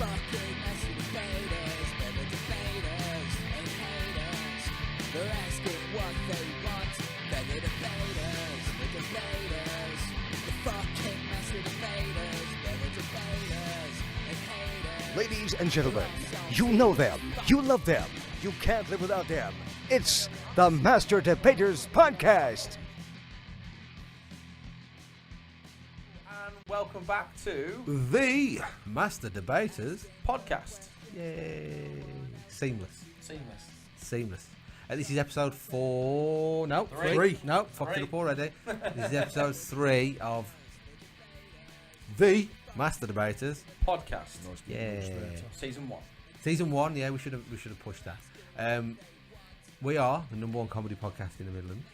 fucking messy debaters, they're the debaters and haters. They're asking what they want, they're the debaters, the debaters. The fucking messy debaters, they're the debaters and haters. Ladies and gentlemen, you know them, you love them, you can't live without them. It's the Master Debaters Podcast. And welcome back to The Master Debaters. podcast. Yay. Seamless. Seamless. This is episode 4. No, Three. No, fucked it up already. This is episode 3 of The Master Debaters. Podcast. Yeah. Season 1. Season 1, yeah, we should have pushed that. We are the number 1 comedy podcast in the Midlands.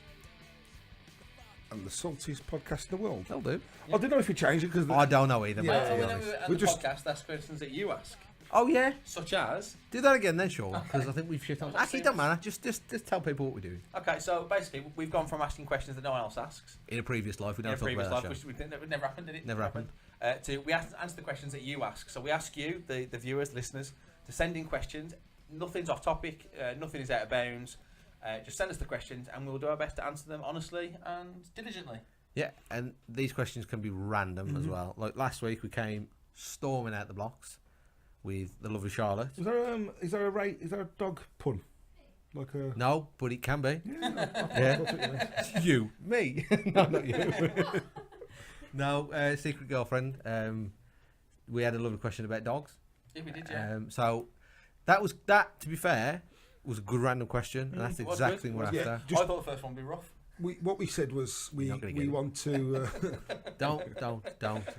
and the saltiest podcast in the world. They'll do. I don't know if we changed it because I don't know either, Yeah, mate, Well, to be when honest. we We're the just- podcast, ask questions that you ask, Oh, yeah. such as. Do that again then, Sean, because I think we've shit on. Well, Actually, don't matter. Just tell people what we're doing. Okay, so basically, we've gone from asking questions that no one else asks In a previous life, we in don't a talk previous about life, that which show. it never happened, did it? Never happened. To we answer the questions that you ask. So we ask you, the viewers, listeners, to send in questions. Nothing's off topic. Nothing is out of bounds. Just send us the questions, and we'll do our best to answer them honestly and diligently. Yeah, and these questions can be random as well. Like last week, we came storming out the blocks with the lovely Charlotte. is there a dog pun? Like a No, but it can be. yeah. You, me, no, not you. No, secret girlfriend. We had a lovely question about dogs. Yeah, we did, yeah. So that. To be fair, was a good random question, and that's the was exact good. thing we're Yeah. after. Just- I thought the first one would be rough. What we said was You're not gonna get it. want to. Don't.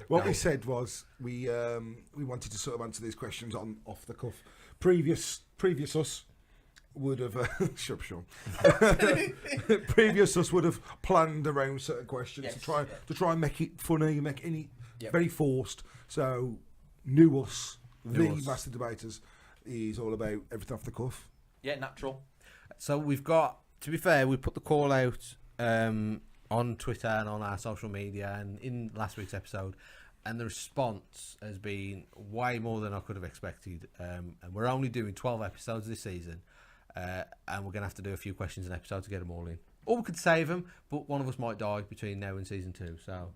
What we don't. said was we wanted to sort of answer these questions on off the cuff. Previous us would have shut up, Sean. Previous us would have planned around certain questions Yes, to try and make it funny, make any Yep. very forced. So new us, New the us. Master Debaters, is all about everything off the cuff. Yeah, natural. So we've got. To be fair, we put the call out on Twitter and on our social media, and in last week's episode, and the response has been way more than I could have expected. And we're only doing 12 episodes this season, and we're going to have to do a few questions an episode to get them all in. Or we could save them, but one of us might die between now and season 2, so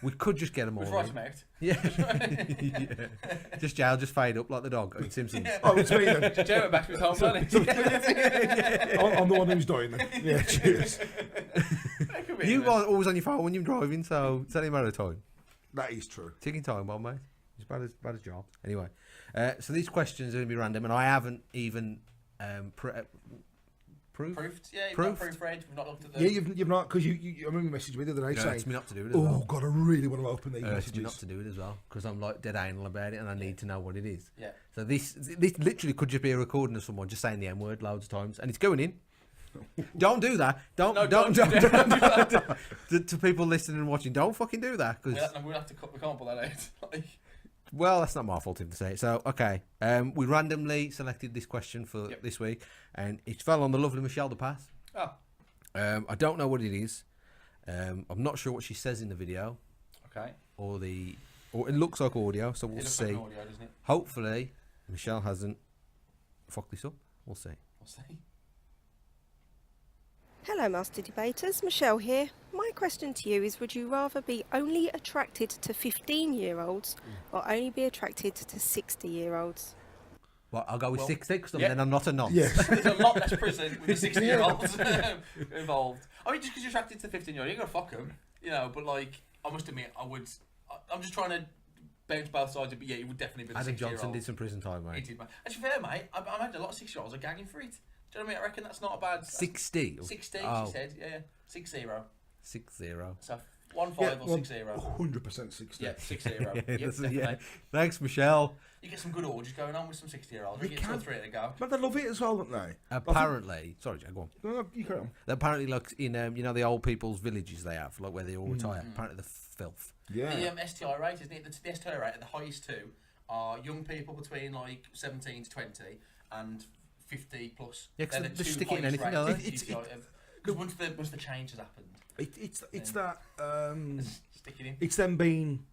we could just get them all We've in. write them out. Yeah. Yeah. Just jail, just fade up like the dog in Simpsons. Oh, it's me then. Joe went back to his home planet. I'm the one who's dying then. Yeah, cheers. You are always on your phone when you're driving, so it's only a matter of time. That is true. Ticking time bomb, mate. It's bad as job. Anyway, so these questions are going to be random, and I haven't even proved. Proofed? Yeah, you've Proofed. not proofread. We've not looked at the. Yeah, you've not because you. I remember you messaged me the other day It saying, hurts me not to do it as "Oh well. God, I really want to open these It hurts me messages." not to do it as well because I'm like dead anal about it, and I need to know what it is. Yeah. So this literally could just be a recording of someone just saying the M word loads of times, and it's going in. Don't do that. Don't do that. To people listening and watching, don't fucking do that because. We'll have to cut. We can't pull that out. Like, Well, that's not my fault to say it. So, okay. We randomly selected this question for Yep. this week, and it fell on the lovely Michelle De Pass. oh, I don't know what it is. I'm not sure what she says in the video, okay. or it looks like audio, so we'll It looks see. like an audio, doesn't it? Hopefully, Michelle hasn't fucked this up. We'll see. We'll see. Hello, Master Debaters. Michelle here. My question to you is, would you rather be only attracted to 15-year-olds or only be attracted to 60-year-olds? Well, I'll go with Well, 60 because yeah. then I'm not a nonce. Yes. There's a lot less prison with the 60-year-olds involved. I mean, just because you're attracted to 15-year-olds, you're gonna fuck them, you know. But like, I must admit, I'm just trying to bounce both sides. But yeah, it would definitely be the Adam 60-year-old. Johnson did some prison time, He mate. did, man. Actually, fair, mate. I imagine a lot of 6-year-olds are gagging for it. Do you know what I mean? I reckon that's not a bad. 60? 60, Oh. she said. Yeah, 60. 60. So 15 or 60. 100% 60. Yeah, 60. Yeah, Yep, that's- definitely. yeah. Thanks, Michelle. You get some good orgies going on with some 60-year-olds. You You get 2 or can. 3 to go. But they love it as well, don't they? Apparently, sorry, Jack, go on. No, you carry on. Apparently, like in the old people's villages they have, like where they all retire. Apparently, the filth. Yeah. The STI rate, isn't it? The STI rate, the highest two are young people between like 17 to 20 and 50 plus. Yeah, 'cause They're the they just two stick it in highest anything, don't rated they? It's- Because once the change has happened, It's Yeah. that stick it in. it's them being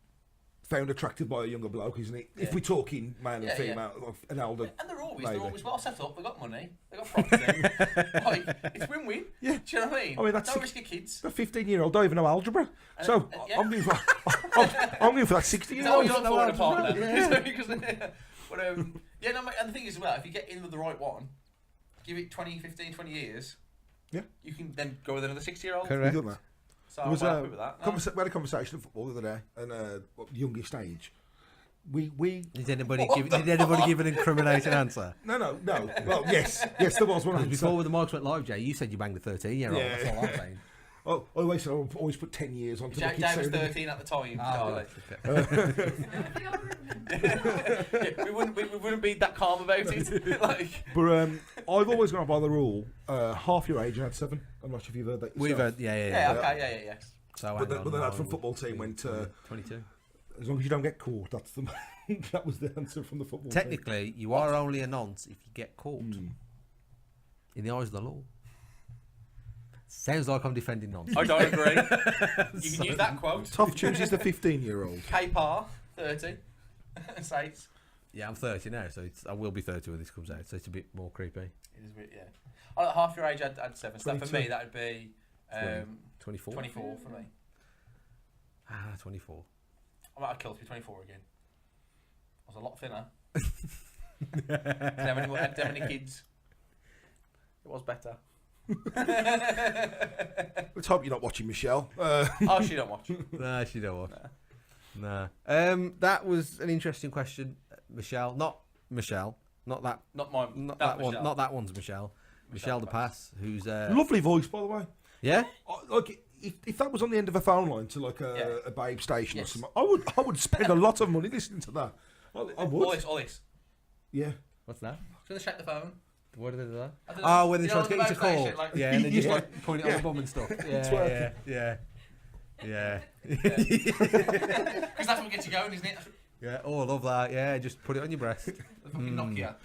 found attracted by a younger bloke, isn't it? If Yeah. we're talking male and Yeah, yeah. female, or an elder. And they're Maybe. always well set up. They've got money. They've got property. Like, it's win-win. Yeah. Do you know what I mean? I mean, that's no six- risky kids. The 15-year-old don't even know algebra. So yeah. I'm going for I'm going for that Is that 60-year-old. what you're looking for in a partner? Yeah. Because, but, yeah, no, and the thing is as well, if you get in with the right one, give it 20, 15, 20 years, Yeah. you can then go with another 60-year-old. Correct. We've done that. So There was I'm happy with that. No. we had a conversation at football the other day, and youngest age. We Did anybody give an incriminating answer? no. Well, yes, there was one. Because before the mics went live, Jay, you said you banged a 13-year-old. Yeah. That's all I'm saying. Oh, I always put 10 years onto the Jay kids. was sound. 13 at the time, Ah, Charlie. Yeah, we wouldn't be that calm about it. Like, But I've always gone by the rule: half your age and had 7. I'm not sure if you've heard that. We've yourself. had, yeah. yeah, okay, yeah. So But the lad from football team went. 22. As long as you don't get caught, that's the. That was the answer from the football team. Technically, you are only a nonce if you get caught. In the eyes of the law. Sounds like I'm defending nonce. I don't agree. You can use that quote. Tough chooses the 15-year-old. K-Par, 30. Saints. Yeah, I'm 30 now, so I will be 30 when this comes out, so it's a bit more creepy. It is a bit, yeah. At half your age, I'd 7. So that for 22. me, that would be 24? 24 for me. 24. I might have killed to be 24 again. I was a lot thinner. Didn't have any kids. It was better. Let's hope you're not watching Michelle. Oh, she don't watch. Nah, she don't watch. Nah. That was an interesting question, Michelle. Not Michelle. Not that. Not mine. Not that that one. Michelle. Not that one's Michelle. Michelle De Pass, who's Lovely voice, by the way. yeah. Like if that was on the end of a phone line to like Yeah. a Babe station Yes. or something, I would spend a lot of money listening to that. I would. All this. Yeah. What's that? Should I check the phone? What did they do? I don't know. Oh, when they You try know, to get you to the call. motivation, like- Yeah, and they just Yeah. like point it on the bum and stuff. Twerking. Yeah. Because that's what gets you going, isn't it? Yeah. Oh, I love that. Yeah, just put it on your breast. The fucking Nokia.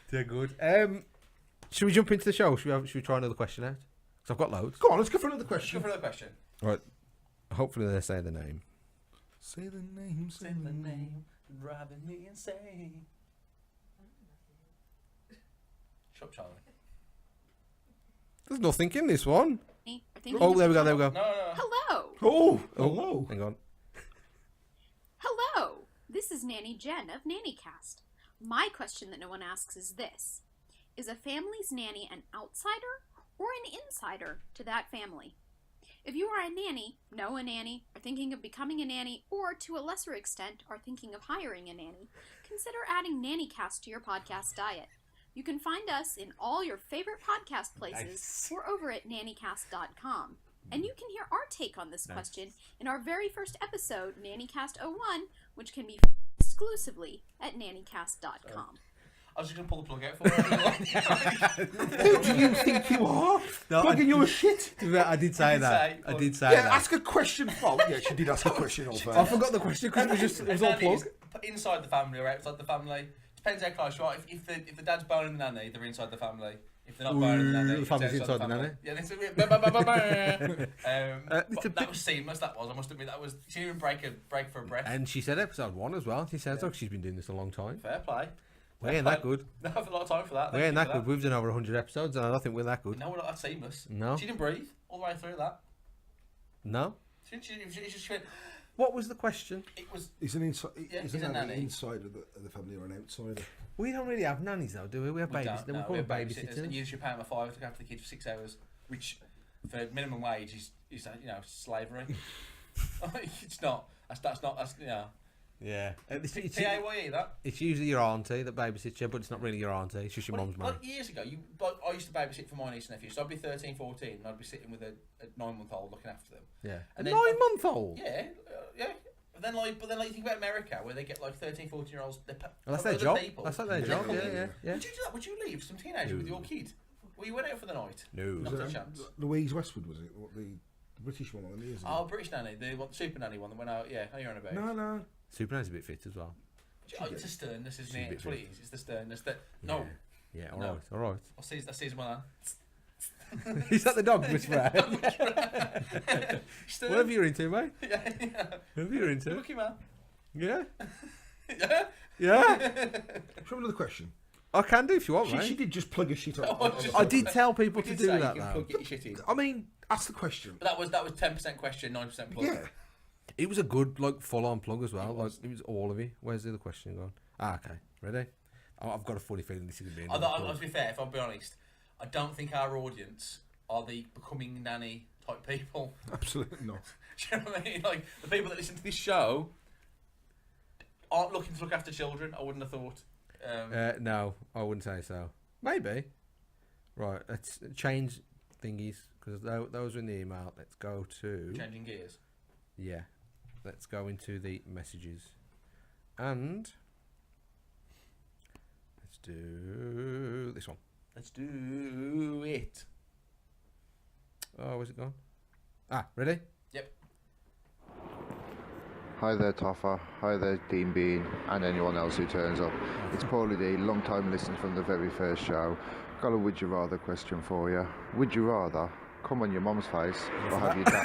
They're good. Should we jump into the show? Should we try another question out? Because I've got loads. Go on, let's go for another Go question. for another question. Right. Hopefully they say the name. Say the name. Say the name, driving me insane. Shut up, Charlie. There's nothing in this one. Me? I think Oh, there we go. No. Hello. Oh, hello. Hang on. Hello. This is Nanny Jen of NannyCast. My question that no one asks is this. Is a family's nanny an outsider or an insider to that family? If you are a nanny, know a nanny, are thinking of becoming a nanny, or to a lesser extent are thinking of hiring a nanny, consider adding NannyCast to your podcast diet. You can find us in all your favorite podcast places or over at nannycast.com. And you can hear our take on this question in our very first episode, NannyCast 01, which can be exclusively at nannycast.com. I was just going to pull the plug out for her. Who do you think you are? No, Plugging your shit. I did say did that. say, I but- did say Yeah, that. ask a question. Oh, yeah, she did ask a question. I forgot the question because it was all Nannies, plug. inside the family or outside the family. Depends how close you are. If the dad's boning the nanny, they're inside the family. If they're not boning the nanny, the it's family's outside inside the nanny. Yeah, this is it. But it's a that bit- was seamless. That was. I must admit, that was. She didn't break for a breath. And she said episode 1 as well. She sounds like she's been doing this a long time. Fair play. We ain't that good. No, I've a lot of time for that. We ain't that good. We've done over 100 episodes and I don't think we're that good. No, we're not that seamless. No. She didn't breathe all the way through that. No? She just went. What was the question? It was. Is an inside? Yeah, is he's a a nanny nanny. inside of the family or an outsider? We don't really have nannies though, do we? We have We babies. don't, We no, call we them have babysitters. And babysitters. you should pay them a $5 to look after the kid for 6 hours, which for minimum wage is slavery. It's not. That's not. That's Yeah. It's PAYE that. it's usually your auntie that babysits you, but it's not really your auntie. It's just your mum's money. Like years ago, I used to babysit for my niece and nephew, so I'd be 13, 14, and I'd be sitting with a 9-month-old looking after them. Yeah. A And then- 9-month-old? Yeah, yeah. But then you think about America, where they get like 13, 14-year-olds. Well, that's their job. People. That's like their And job. they Yeah, come in. yeah. Would you do that? Would you leave some teenager with your kid? Well, you went out for the night. No. Not a Was it, chance. Louise Westwood, was it? What, the British one, the years ago? Oh, British nanny, the super nanny one that went out. Yeah, how you on about? No. Superman's a bit fit as well. Oh, it's the sternness, isn't She's a it? bit That's what it is. It's the sternness that. No, Yeah, No. alright. I'll see one. Is that the dog whisperer? Stern. Whatever you're into, mate. Yeah. Whatever you're into. Lucky man. Yeah. Yeah. Yeah. Should we have another question? I can do if you want, She mate. did just plug her shit up. Oh, I did tell people We to did do say that you can though. plug your shit in. I mean, ask the question. But that was 10% question, 9% plug. Yeah. It was a good, like, full-on plug as well. Like, it was all of it. Where's the other question gone? Okay, ready? Oh, I've got a funny feeling this is gonna be. I another to plug. be fair, if I'll be honest, I don't think our audience are the becoming nanny type people. Absolutely not. Do you know what I mean? Like, the people that listen to this show aren't looking to look after children, I wouldn't have thought. No, I wouldn't say so. Maybe. Right, let's change thingies because those were in the email. Let's go to Changing gears. yeah. Let's go into the messages, and let's do this one. Let's do it. Oh, where's it gone? Ah, ready? Yep. Hi there, Toffer. Hi there, Dean Bean, and anyone else who turns up. It's Paulie D, long time listener from the very first show. Got a would you rather question for you. Would you rather come on your mum's face or have your dad?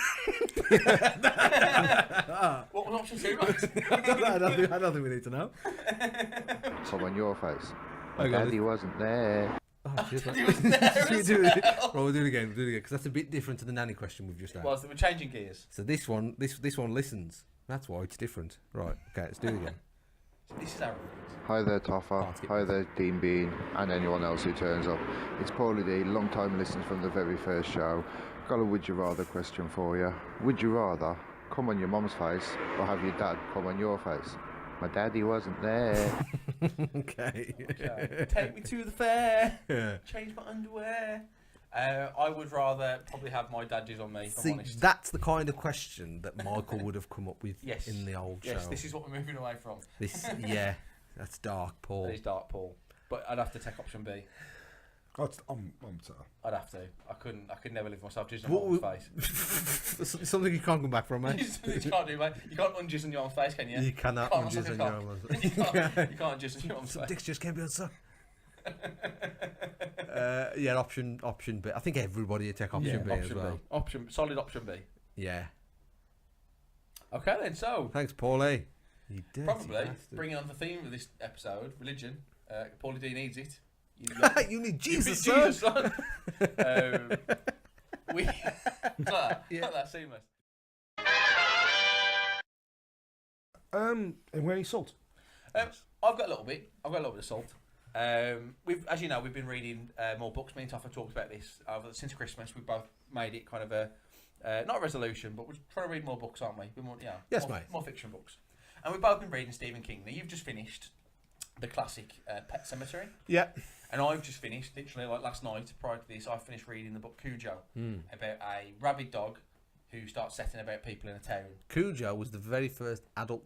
What was option 2, mate? I don't think we need to know. Come on your face. My Okay. daddy wasn't there. Oh, shit, He was there Right, as we'll well. do it again. Because that's a bit different to the nanny question we've just had. Well, so we're changing gears. So this one listens. That's why it's different. Right. Okay. Let's do it again. This is our audience. Hi there, Toffer. Oh, skip Hi this. there, Dean Bean, and anyone else who turns up. It's Paulie D, long time listener from the very first show. Got a would you rather question for you. Would you rather come on your mum's face or have your dad come on your face? My daddy wasn't there. Okay. Take me to the fair. Yeah. Change my underwear. I would rather probably have my daddies on me, if I'm See, honest. that's the kind of question that Michael would have come up with Yes. in the old Yes, show. this is what we're moving away from. Yeah, that's dark, Paul. That is dark, Paul. But I'd have to take option B. I'm sorry. I'd have to. I could never live myself just on What my would- face. Something you can't come back from, mate. You can't do, mate. You can't unjizz on your own face, can you? You cannot Can't unjizz suck on a your cock. own. You can't jizz on your own Some face. dicks just can't be unsucked. Yeah, option B. I think everybody would take option B as well. Solid option B. Yeah. Okay then, so Thanks, Paulie. You dirty probably bastard. bringing on the theme of this episode, religion. Paulie D needs it. You need You Jesus, need son. Jesus, son. We not that seamless. And where any salt? I've got a little bit. I've got a little bit of salt. As you know, we've been reading more books. Me and Toffer talked about this since Christmas. We've both made it kind of a not a resolution, but we're trying to read more books, aren't we? Yes, mate. More fiction books. And we've both been reading Stephen King. Now you've just finished the classic Pet Sematary, Yeah. and I've just finished literally like last night. Prior to this, I finished reading the book Cujo about a rabid dog who starts setting about people in a town. Cujo was the very first adult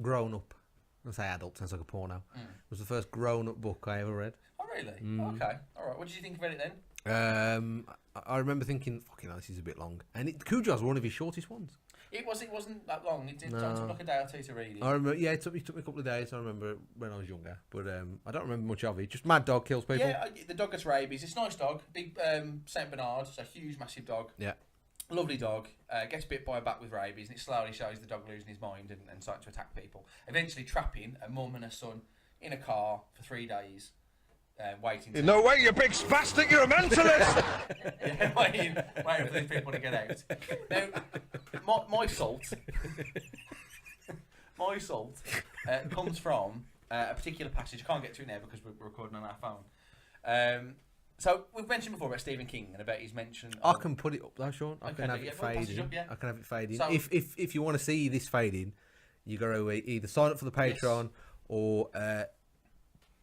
grown up. I say adult, sounds like a porno. It was the first grown up book I ever read. Oh really? Okay. All right. What did you think about it then? I remember thinking, fucking hell, this is a bit long. And Cujo's one of his shortest ones. It wasn't that long. It took No. like a day or two to read it. I remember, yeah, it took me a couple of days. I remember when I was younger, but I don't remember much of it. Just mad dog kills people. Yeah, the dog gets rabies. It's a nice dog, big Saint Bernard. It's a huge, massive dog. Yeah. Lovely dog. Gets bit by a bat with rabies, and it slowly shows the dog losing his mind and starting to attack people. Eventually, trapping a mum and a son in a car for 3 days, waiting. No way, you big spastic, you're a mentalist! Yeah, waiting for these people to get out. Now, my salt, comes from a particular passage. I can't get to it now because we're recording on our phone. So we've mentioned before about Stephen King and about his mention. I can put it up though, Sean. I Okay, can have yeah, it well, pass it fading. up, yeah. I can have it fading. So- If you want to see this fading, you got to either sign up for the Patreon or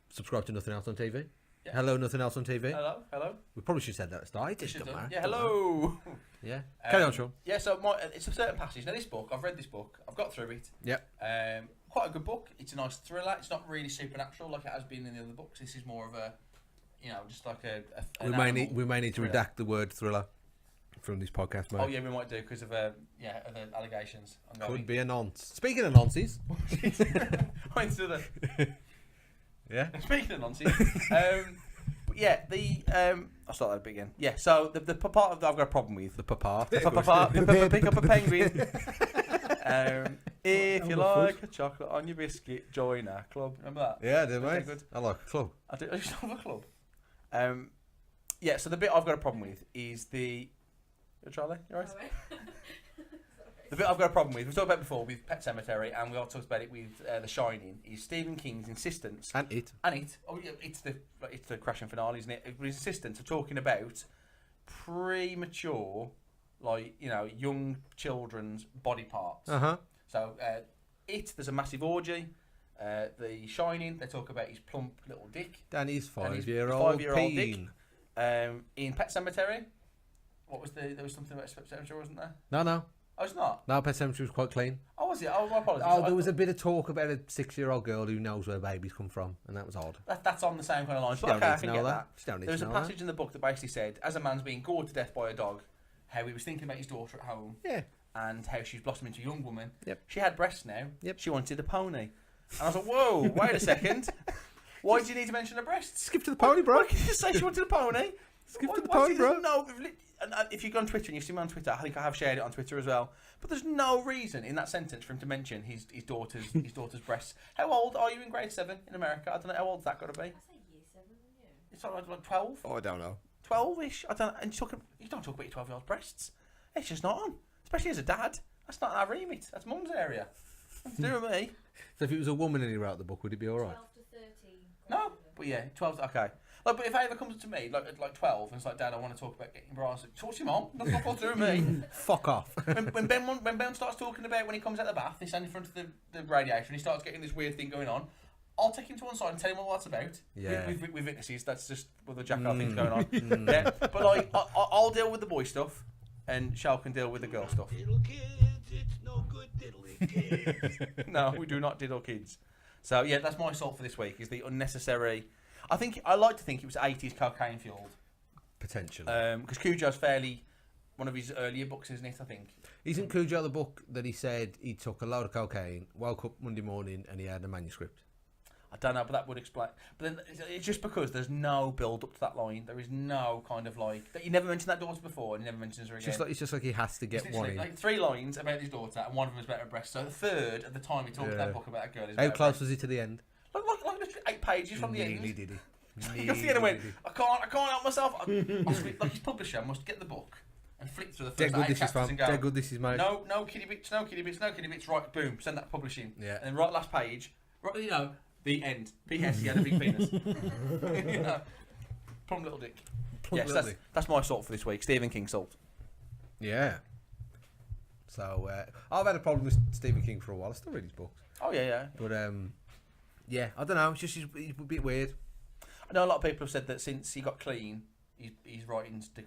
subscribe to Nothing Else on TV. Yeah. Hello, Nothing Else on TV. Hello. We probably should have said that at the start. It You should doesn't have done. matter. Yeah, Doesn't matter. hello. Yeah. Carry on, Sean. Yeah, so it's a certain passage. Now, this book, I've read this book. I've got through it. Yep. Quite a good book. It's a nice thriller. It's not really supernatural like it has been in the other books. This is more of a, just like We may need to thriller. redact the word thriller from this podcast, mate. Oh yeah, we might do because of other allegations. Could be a nonce. Speaking of nonces. Into the Yeah. speaking of nonsense, but yeah, I'll start that bit again. Yeah, so the part of that I've got a problem with. The papa. Pick up a penguin. If you like a chocolate on your biscuit, join our club. Remember that? Yeah, I do, Okay, mate. good. I like a club. I used to have a club. Yeah, so the bit I've got a problem with is the... Charlie, you alright? The bit I've got a problem with, we've talked about it before with Pet Sematary, and we also talked about it with The Shining, is Stephen King's insistence... And it. Oh yeah, it's the crashing finale, isn't it? His insistence of talking about premature, like, you know, young children's body parts. Uh-huh. So, there's a massive orgy. The Shining, they talk about his plump little dick. Danny's And his 5-year-old five-year-old dick. peen. In Pet Sematary, there was something about Pet Sematary, wasn't there? No. Oh, it's not? No, Pet Sematary was quite clean. Oh, was it? Oh, my apologies. Oh, there was a bit of talk about a 6-year-old girl who knows where babies come from, and that was odd. That's on the same kind of lines. She But don't okay, need I to can know get that. that. She don't need There was to a know passage that. in the book that basically said, as a man's being gored to death by a dog, how he was thinking about his daughter at home, Yeah. and how she's blossomed into a young woman. Yep. She had breasts now. Yep. She wanted a pony. And I was like, whoa, wait a second. Why do you need to mention her breasts? Skip to the pony, bro. Why can't you just say she wanted a pony? Skip to the Why pony, do bro. you- No, and if you go on Twitter and you've seen me on Twitter, I think I have shared it on Twitter as well. But there's no reason in that sentence for him to mention his daughter's breasts. How old are you in grade 7 in America? I don't know how old's that got to be. I say year 7, yeah. It's like 12, Oh, I don't know. 12ish. I don't. And you don't talk about your 12-year-old breasts. It's just not on, especially as a dad. That's not our remit. That's mum's area. Nothing to do with me. So if it was a woman and he wrote the book, would it be all right? 12 to 13. No, but yeah, 12's okay. Like, but if it ever comes to me, like 12, and it's like, Dad, I want to talk about getting bras. Talk to your mom. Nothing got to do with me. Fuck off. when Ben starts talking about when he comes out of the bath, he's standing in front of the radiator, and he starts getting this weird thing going on. I'll take him to one side and tell him what that's about. Yeah. With witnesses, that's just what the jackal thing's going on. Yeah, but like, I'll deal with the boy stuff, and Shal can deal with the girl stuff. Diddle kids, it's no good diddling kids. No, we do not diddle kids. So yeah, that's my salt for this week. Is the unnecessary. I like to think it was 80s cocaine fueled. Potentially. Because Cujo's fairly one of his earlier books, isn't it? I think. Isn't Cujo the book that he said he took a load of cocaine, woke up Monday morning, and he had a manuscript? I don't know, but that would explain. But then it's just because there's no build up to that line. There is no kind of like that. You never mentioned that daughter before, and you never mentions her again. It's just like he has to It's get one literally, in. like 3 lines about his daughter, and one of them is about her breast. So the third of the time he talked in that book about a girl is How about her close breast. was he to the end? Like literally 8 pages from the end. Nearly did he. He got to the end and went, I can't help myself. Like his publisher must get the book and flick through the Dead first good 8 this is, chapters fam. and go, Dead good this is, mate. no kiddie bits, no kiddie bits, no kiddie bits. Right, boom, send that to publishing. Yeah. And then right last page, right, you know, the end. P.S. He had a big penis. You know, plump little dick. Plump Yes, little that's, dick. that's my salt for this week. Stephen King salt. Yeah. So I've had a problem with Stephen King for a while. I still read his books, Oh yeah. but yeah, I don't know. It's just he's a bit weird. I know a lot of people have said that since he got clean, his writing's the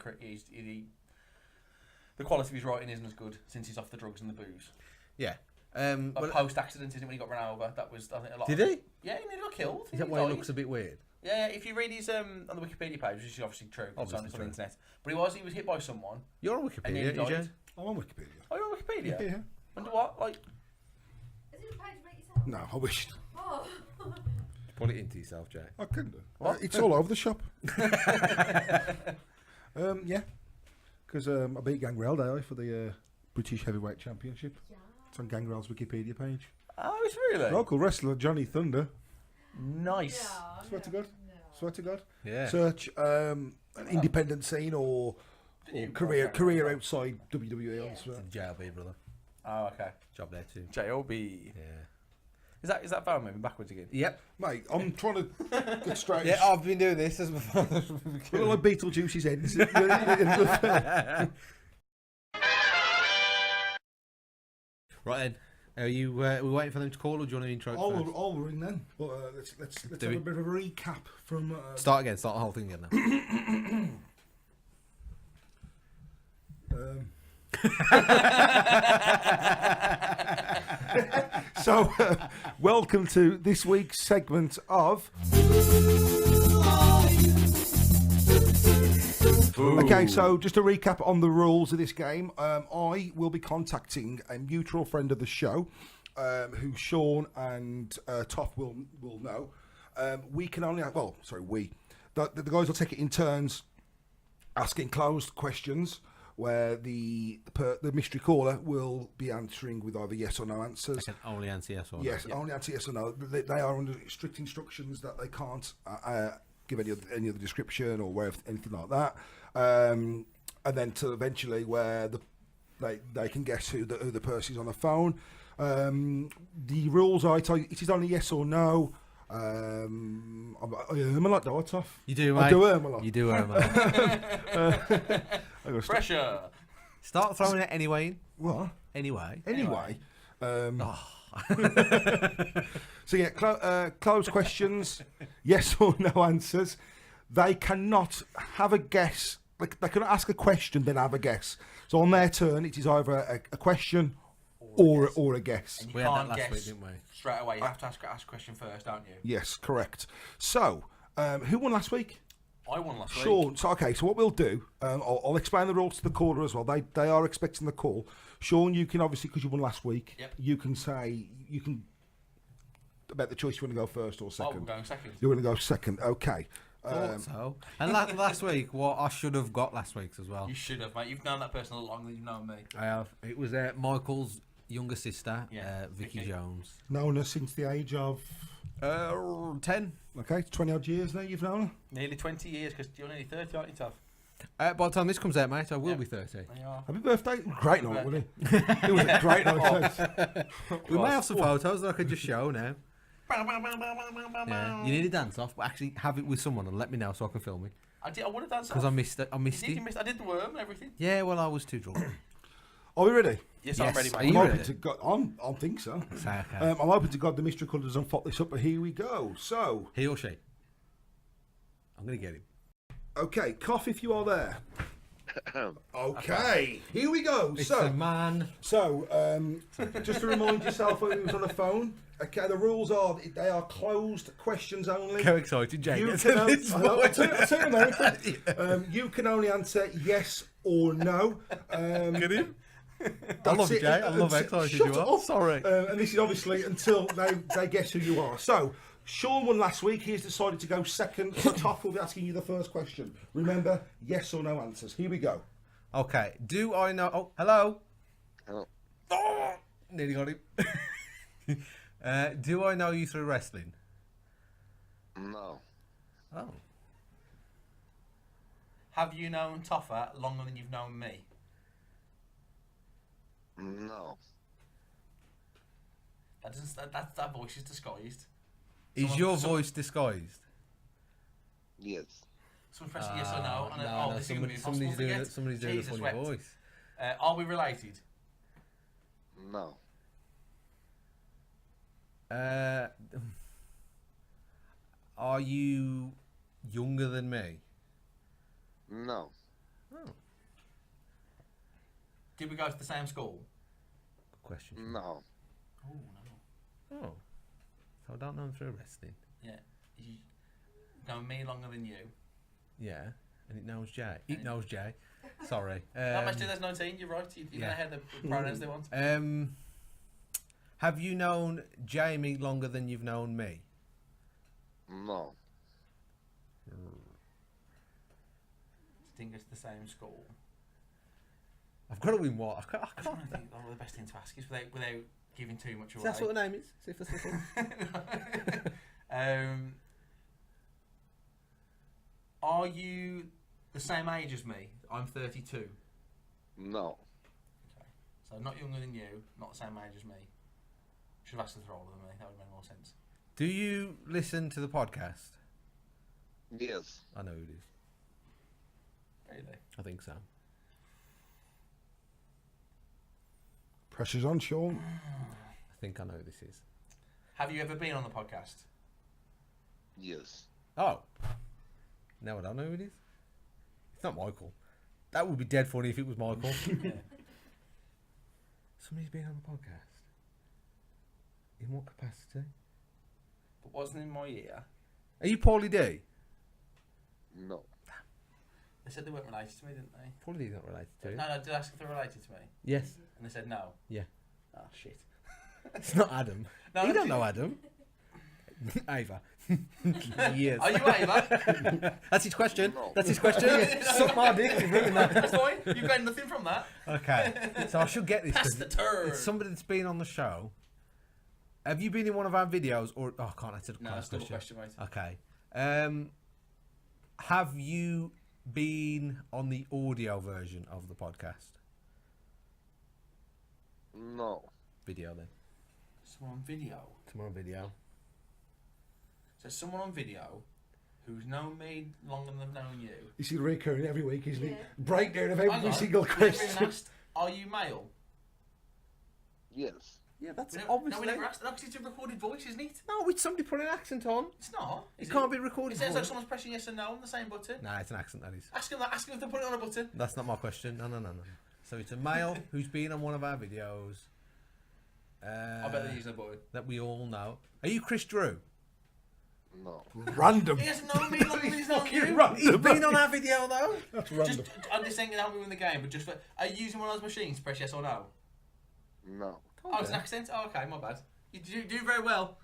quality of his writing isn't as good since he's off the drugs and the booze. Yeah. Like But post accident, isn't it, when he got run over? That was, I think, a lot. did of, he? Yeah, he nearly got killed. Is that why he looks a bit weird? Yeah, if you read his on the Wikipedia page, which is obviously true, it's on Obviously the true. internet. But he was hit by someone. You're on And then he Wikipedia, died. Jen? I'm on Wikipedia. Oh, you're on Wikipedia. Yeah. Under what? Like, Is it a page about yourself? No, I wished. Oh. Put it into yourself, Jay. I can do. What? It's all over the shop. Yeah. Because I beat Gangrel, did I, for the British Heavyweight Championship. Yeah. It's on Gangrel's Wikipedia page. oh, it's really Local wrestler Johnny Thunder. nice. No, Swear to God. No. Swear to God. Yeah. Search an independent scene or career outside WWE. Yeah. On swear. JLB, brother. Oh, okay. Job there too. J.O.B. Yeah. Is that phone moving backwards again? Yep. Mate, I'm trying to get straight. Yeah, I've been doing this as before. Look like Beetlejuice's ends. Right then. Are you we waiting for them to call, or do you want to intro? It first? All we're in then. But let's Do have a it. bit of a recap from. Start again. Start the whole thing again now. So, welcome to this week's segment of. Okay, so just to recap on the rules of this game, I will be contacting a mutual friend of the show, who Sean and Toff will know. We can only, the guys will take it in turns, asking closed questions where the mystery caller will be answering with either yes or no answers. I can only answer yes or no. Yes, only answer yes or no. They are under strict instructions that they can't give any other description or anything like that. And then to eventually where they can guess who the person is on the phone. The rules are it is only yes or no. I earn a lot, don't I, Toff? You do, mate. I do earn a lot. You do earn a lot. Pressure. Start throwing it anyway. What? Anyway. So yeah, closed questions, yes or no answers. They cannot have a guess. They cannot ask a question then have a guess. So on their turn, it is either a question or a guess. And you We had that can't last guess week, didn't we? straight away. You have to ask a question first, don't you? Yes, correct. So who won last week? I won last week. Sean. So okay. So what we'll do, I'll explain the rules to the caller as well. They are expecting the call. Sean, you can obviously, because you won last week. Yep. You can about the choice. You want to go first or Oh, second? we're going second. You're going to go second. Okay. Thought so. And last week, what I should have got last week's as well. You should have, mate. You've known that person a lot longer than you've known me. I have. It was Michael's younger sister, Yeah, Vicky Vicky. Jones. Known her since the age of 10. okay, 20 odd years now. You've known her. Nearly 20 years, because you're nearly 30, aren't you, Tough? By the time this comes out, mate, I will Yeah. be 30. There you are. Happy birthday! Great night, wasn't it? It was a great night. We may have some photos that I could just show now. Yeah. You need a dance off, but actually have it with someone and let me know so I can film it. I would have done so. Because I missed it. I missed You it. missed, I did the worm and everything. Yeah, well, I was too drunk. Are we ready? Yes, Yes. I'm ready, Are mate. you I'm ready? hoping to God. I think so. So, okay. I'm hoping to God the mystery caller doesn't fuck this up. But here we go. So, He or she? I'm going to get him. okay, cough if you are there. Okay, here we go. It's So, a man. just to remind yourself who was on the phone. Okay, the rules are they are closed questions only. How excited, Jake. You gets can, at this I know, I point. turn American. You can only answer yes or no. Get him? I That's love it, it. Jay. I love how excited Shut you are. up. Sorry. And this is obviously until they guess who you are. So, Sean won last week. He's decided to go second. So, Toff will be asking you the first question. Remember, yes or no answers. Here we go. Okay. Do I know? Oh, hello. Hello. Oh, nearly got him. Do I know you through wrestling? No. Oh. Have you known Toffer longer than you've known me? No. That doesn't. That voice is disguised. Is your voice disguised? Yes. Someone's pressing yes or no. And No, this is going to be impossible somebody's to doing get. it. Somebody's doing a Jesus funny wept. voice. Are we related? No. Are you younger than me? No. Oh, Did we go to the same school? good question. No. Oh no. Oh, so I don't know him through wrestling. Yeah. You know me longer than you. Yeah, and it knows Jay. It knows Jay. Sorry. That match 2019. You're right. You yeah. know how the pronouns they want. Have you known Jamie longer than you've known me? No. Think it's the same school. I've got to win what? I can't. I think the best thing to ask is without giving too much away. That's what the name is. See if that's the thing. Are you the same age as me? I'm 32. No. Okay. So not younger than you, not the same age as me. Should have asked if they're older than me. That would make more sense. Do you listen to the podcast? Yes. I know who it is. Really? I think so. Pressure's on, Sean. I think I know who this is. Have you ever been on the podcast? Yes. Oh. Now I don't know who it is. It's not Michael. That would be dead funny if it was Michael. Yeah. Somebody's been on the podcast. In what capacity? But wasn't in my year. Are you Paulie D? No. They said they weren't related to me, didn't they? Paulie D's not related to you. No, I did ask if they're related to me. Yes. And they said no. Yeah. Oh, shit. It's not Adam. No, You don't did- know Adam. Ava. Yes. Are you Ava? That's his question. No. That's his question. Suck my dick. You've written that. That's fine. You've got nothing from that. Okay. So I should get this. Pass 'cause the turn. It's somebody that's been on the show. Have you been in one of our videos? Or I can't answer the No, that's not a question, mate. Okay. Have you been on the audio version of the podcast? No. Video then. Someone on video. Tomorrow video. So someone on video who's known me longer than they've known you. You see recurring every week, isn't Yeah. it? Breakdown of Hang every on, single we've never even question. asked, are you male? Yes. Yeah, that's We no, we never asked. No, because it's a recorded voice, isn't it? No, it's somebody putting an accent on. It's not. It Is can't be recorded. It sounds like voice. someone's pressing yes and no on the same button. Nah, it's an accent, that is. Ask them that. Ask them if they put it on a button. That's not my question. No. So it's a male who's been on one of our videos. I bet they're using a button. That we all know. Are you Chris Drew? No. Random. He hasn't known me longer than he's known you. He's Random. been on our video though. That's random. Just, I'm just saying to help me win the game, but just for, are you using one of those machines to press yes or no? No. Oh, it's an accent? Oh, okay, my bad. You do very well.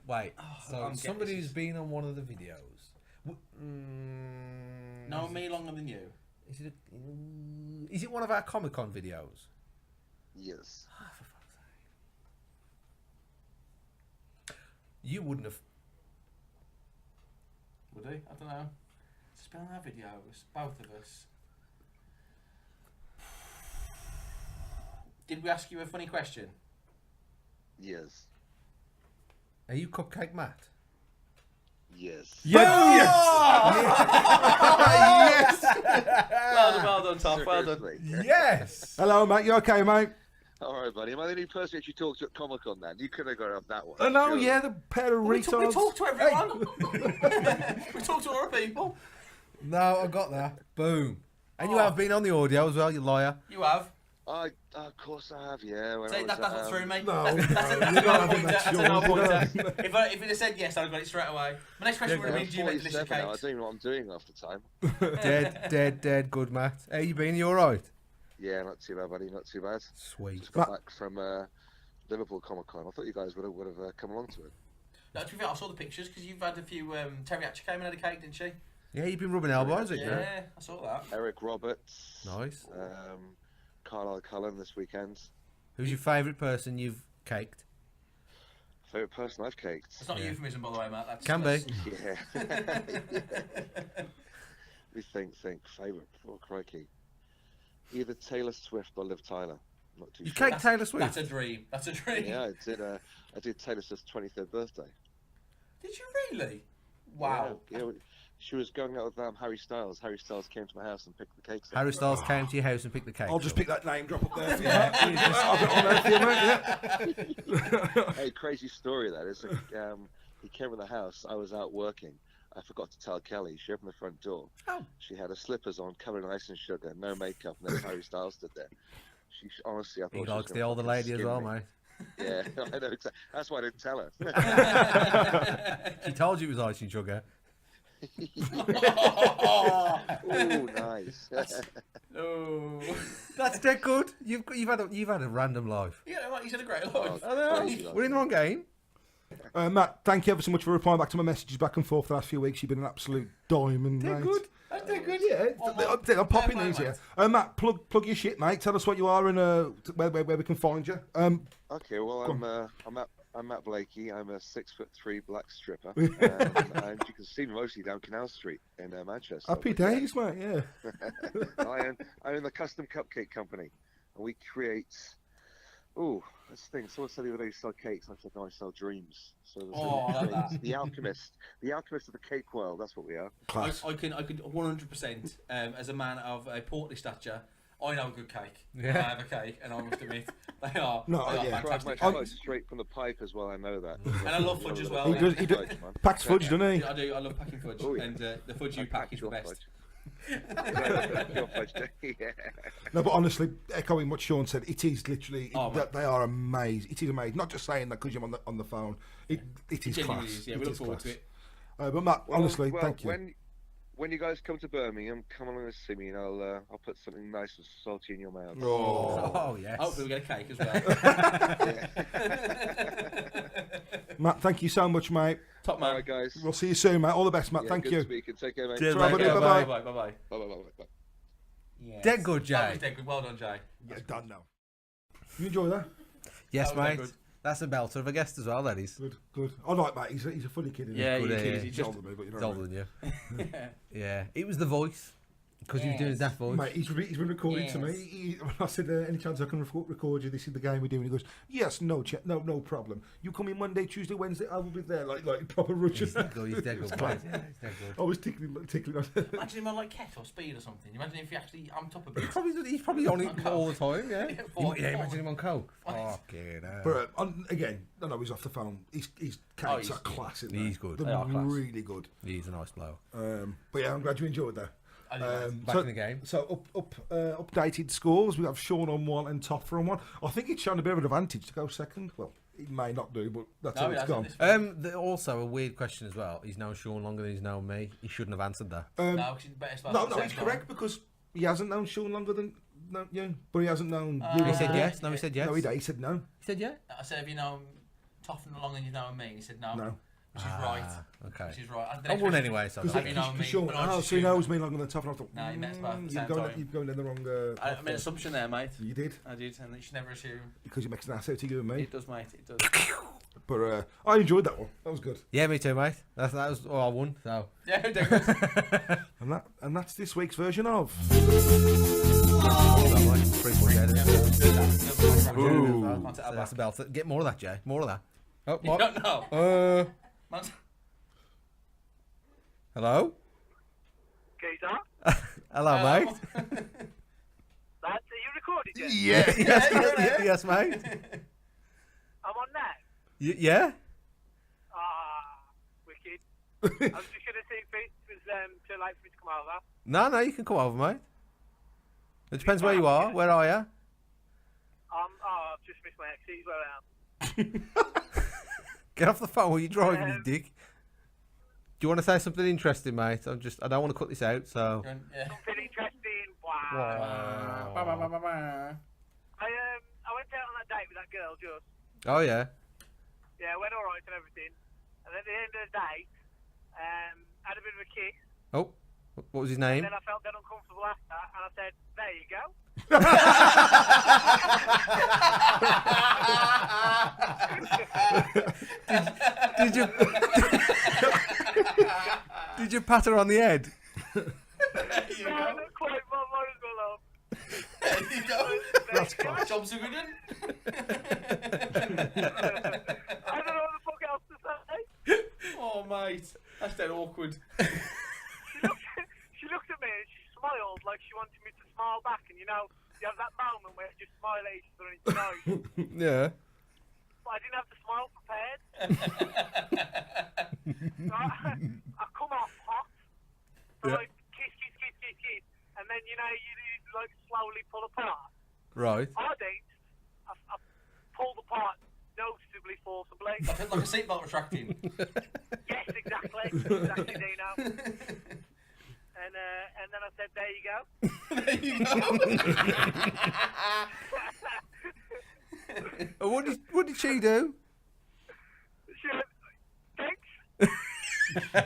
Wait. So I'm somebody getting who's been on one of the videos. Know me longer than you. Is it one of our Comic Con videos? Yes. You wouldn't have. Would he? I don't know. It's been on our videos, both of us. Did we ask you a funny question? Yes. Are you Cupcake Matt? Yes. Yes. Well done, Tom. Well done. Seriously. Yes. Hello, mate. You okay, mate? All right, buddy. Am I the only person that you talked to at Comic Con then? You could have got off that one. Hello, Surely. yeah, the pair of We retards. talk to everyone. We talk to all the people. No, I got that. Boom. And you have been on the audio as well, you liar. You have. Of course I have, yeah. When I See, was that's at, not through me. No, That's no, a you're no not having pointer. that, That's a Sean, no you're pointer. If it had said yes, I'd have got it straight away. My next question would have I'm been, do you make delicious 47 now. I cakes? don't even know what I'm doing half the time. Dead. Good, Matt. How you been? You alright? Yeah, not too bad, buddy. Not too bad. Sweet. Just got back from Liverpool Comic Con. I thought you guys would have come along to it. No, to be fair, I saw the pictures because you've had a few. Teriyaki came and had a cake, didn't she? Yeah, you've been rubbing elbows, haven't you? Yeah, I saw that. Eric Roberts. Nice. Carlisle Cullen this weekend. Who's your favourite person you've caked? Favourite person I've caked. It's not a Yeah. euphemism, by the way, Matt. That's, Can be. Yeah. We think favourite. Oh crikey. Either Taylor Swift or Liv Tyler. Not too You sure. caked Taylor Swift? That's a dream. That's a dream. Yeah, I did Taylor Swift's 23rd birthday. Did you really? Wow. Yeah, she was going out with Harry Styles. Harry Styles came to my house and picked the cakes up. Harry Styles came to your house and picked the cake. I'll just up. pick that name drop up there for you. Mate. I'll put it on there for you, mate. Yeah. Hey, crazy story that is. He came in the house. I was out working. I forgot to tell Kelly. She opened the front door. Oh. She had her slippers on, covered in ice and sugar, no makeup, and then Harry Styles stood there. She honestly, I thought He she was likes the gonna older fucking lady as skin well, me. mate. Yeah, I know exactly. That's why I didn't tell her. She told you it was ice and sugar. Oh, nice. No. That's dead good. You've had a random life. Yeah, right, he's had a great Oh, life. crazy life. We're in the wrong game. Matt, thank you ever so much for replying back to my messages back and forth the last few weeks. You've been an absolute diamond, They're mate. good. They're good. Yeah, I'm popping Fair these play, here. Matt, plug your shit, mate. Tell us what you are and where we can find you. Okay, well, Go I'm Matt Blakey. I'm a 6'3" black stripper, and you can see me mostly down Canal Street in Manchester. Happy But, yeah, days, mate. Yeah. I own the Custom Cupcake Company, and we create. Oh, that's the thing. Someone said the other day you sell cakes. I said no, I sell dreams. So Oh, I love that. the alchemist of the cake world. That's what we are. Class. I could 100%, as a man of a portly stature, I know a good cake. Yeah. I have a cake, and I must admit, they are No, they are yeah. Tried my fantastic. fudge straight from the pipe as well. I know that. And I love fudge as well. He does. He does. Fudge, man. Packs fudge, doesn't he? I do. I love packing fudge, Oh, yeah. and the fudge you pack is the Your best. fudge. Your fudge, yeah. No, but honestly, echoing what Sean said, it is literally Oh, man. they are amazing. It is amazing. Not just saying that because you're on the phone. It is Genuinely class. is, yeah, It we look is forward class. to it. But Matt, Well, honestly, well, thank you. When you guys come to Birmingham, come along and see me, and I'll put something nice and salty in your mouth. Oh. Oh yes. Hopefully we get a cake as well. Matt, thank you so much, mate. Top man. All right, guys. We'll see you soon, mate. All the best, Matt. Yeah, Thank good you. Speaking. Take care, mate. Cheers, Bye, mate. buddy. Yeah, Bye-bye. Bye bye. Bye. Yes. Dead good, That Jay. was dead good. Well done, Jay. Yeah, done now. You enjoy that? Yes, That was mate. good. That's a belter of a guest as well, that is. Good, good. I like Matt. He's a funny kid. Isn't Yeah, he? you Good, kid. yeah. He He's just older than me, but you know. He's what I older mean. than you. Yeah. It was the voice. Because you were doing that voice. Mate, he's been recording to me. Yes. When I said, any chance I can record you? This is the game we're doing. He goes, yes, no problem. You come in Monday, Tuesday, Wednesday, I will be there. Like proper Russian. He's dead good, he's dead good. It's mate. class. Yeah, he's dead good. I was tickling. Imagine him on like Ket or Speed or something. Imagine if he actually amped up a bit. He's probably on it all the time, yeah. Yeah, Imagine him on coke. What? Fucking hell. But again, I know he's off the phone. His cakes are class. Isn't He's they? good. They're They are class. really good. He's a nice bloke. But yeah, I'm glad you enjoyed that. I did Back in the game. So updated scores. We have Sean on one and Toffer on one. I think it's shown a bit of an advantage to go second. Well, it may not do, but that's No, how it it's gone. hasn't Also a weird question as well. He's known Sean longer than he's known me. He shouldn't have answered that. No, 'cause he's better spelled No, at the no, same he's time. correct because he hasn't known Sean longer than you, but he hasn't known you. He longer said than- yes. No, he said yes. No, he said no. He said yeah. I said, have you known Toffin longer than you've known me? And he said no. No. Which is right. Okay. Which is right. And the I next won question- anyway, so Have you known me? Sean, But I just so he assumed- knows me longer than Toffer. I thought, No, he met us both at the same you're time. going in the wrong. I made an assumption there, mate. You did I did, and you should never assume. because you makes an ass out of you and me. It does, mate. It does. But I enjoyed that one. That was good. Yeah, me too, mate. That was all I won. So. Yeah, dead good. And that's this week's version of. Ooh. That's about it. Get more of that, Jay. More of that. Oh, You what? don't know. Man's- Hello? Geezer, Hello, mate. lads, are you recording yet? Yes, mate. I'm on now. Yeah? Wicked. I was just going to see if it was too late for me to come over. No, you can come over, mate. It depends where you are. Where are you? I've just missed my exit. He's where I am. Get off the phone while you're driving, you dick. Do you want to say something interesting, mate? I don't want to cut this out, so. Yeah. Something interesting. Wow. Ba, ba, ba, ba, ba. I went out on that date with that girl, just. Oh, yeah. Yeah, went all right and everything. And at the end of the date, had a bit of a kiss. Oh, what was his And name? then I felt dead uncomfortable after, and I said, "There you go." Did you Did you pat her on the head? No, not quite, but might as well have. There you go. That's class. Job so good, I don't know what the fuck else to say. Oh, mate. That's dead awkward. She looked at me and she smiled like she wanted me to smile back, and you have that moment where you just smile at each other and you know. Yeah. But I didn't have the smile prepared. So I come off hot. So Yeah. like kiss, and then you like slowly pull apart. Right. I didn't. I pulled apart noticeably forcibly. Like a seatbelt retracting. Yes, exactly, Dino. And then I said, "There you go." There you go. What did she do? She went, "Thanks." I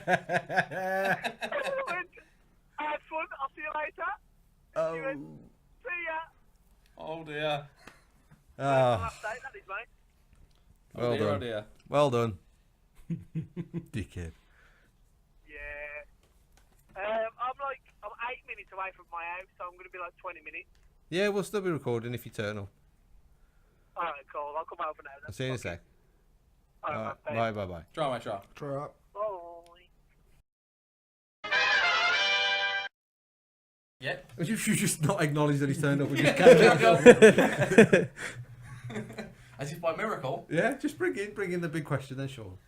went, "I had fun. I'll see you later." And she went, "See ya." Oh, dear. Last day, that is, mate. Well Oh, dear, done. oh, dear. Well done. Dickhead. Yeah. I'm 8 minutes away from my house, so I'm going to be like 20 minutes. Yeah, we'll still be recording if you turn up. Alright, cool. I'll come over now then. I'll see you in a sec. Alright, Bye, bye, bye. Try, mate, try. Try up. Bye. Yeah. Would you just not acknowledge that he's turned up and just As if by miracle. Yeah, just bring in the big question then, Sean.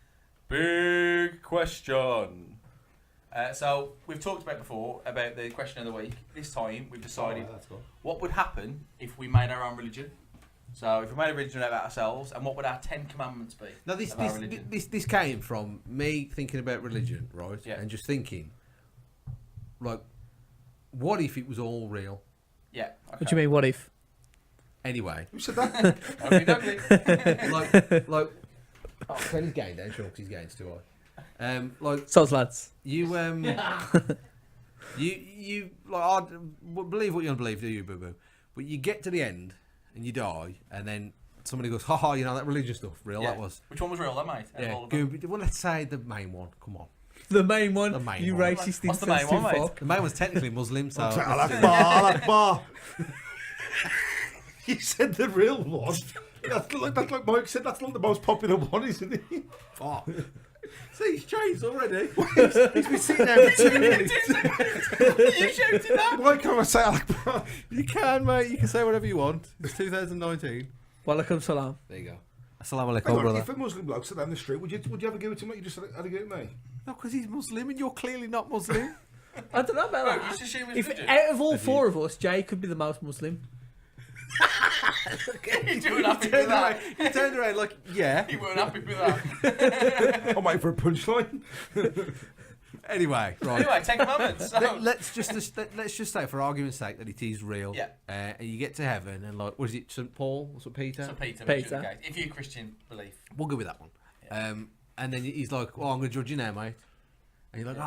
Big question. So we've talked about before about the question of the week. This time we've decided what would happen if we made our own religion. So if we made a religion about ourselves, and what would our 10 commandments be? Now this of our religion? this came from me thinking about religion, right? Yeah. And just thinking, like, what if it was all real? Yeah. What do you mean, what if? Anyway, Who said that? Okay, like Turn his gain down, sure, because his gain's too high. Like Soz lads. you, you like I believe what you don't believe, do you, boo boo? But you get to the end and you die, and then somebody goes, "Ha, you know that religious stuff, real Yeah. that was." Which one was real, then, mate? Out of Yeah, all of them? Google, well, let's say the main one. Come on, The main one. The main you one. racist, What's the main one, insensitive mate? fuck. the main one's technically Muslim, so Al Akbar. You said the real one. That's like Mike said. That's not the most popular one, isn't it? fuck. See, he's changed already. he's been sitting there for 2 minutes. You shouted that? Why can't I say Al Akbar? You can, mate. You can say whatever you want. It's 2019. Walaikum salam. There you go. Assalamu Hang alaikum, on, brother. if a Muslim bloke sat down the street, would you ever give it to him like you just had to give it to me? No, because he's Muslim and you're clearly not Muslim. I don't know about Bro, you that. should assume it's If religion. out of all four of us, Jay could be the most Muslim. You weren't happy with that. He turned around like, yeah. You weren't happy with that. I'm waiting for a punchline. Anyway, right. Anyway, 10 Commandments. So, Let's just say, for argument's sake, that it is real. Yeah. And you get to heaven, and like, what is it, St. Paul or St. Peter? so Peter. Peter. Okay. If you're Christian belief. We'll go with that one. And then he's like, "Well, I'm going to judge you now, mate." And you're like,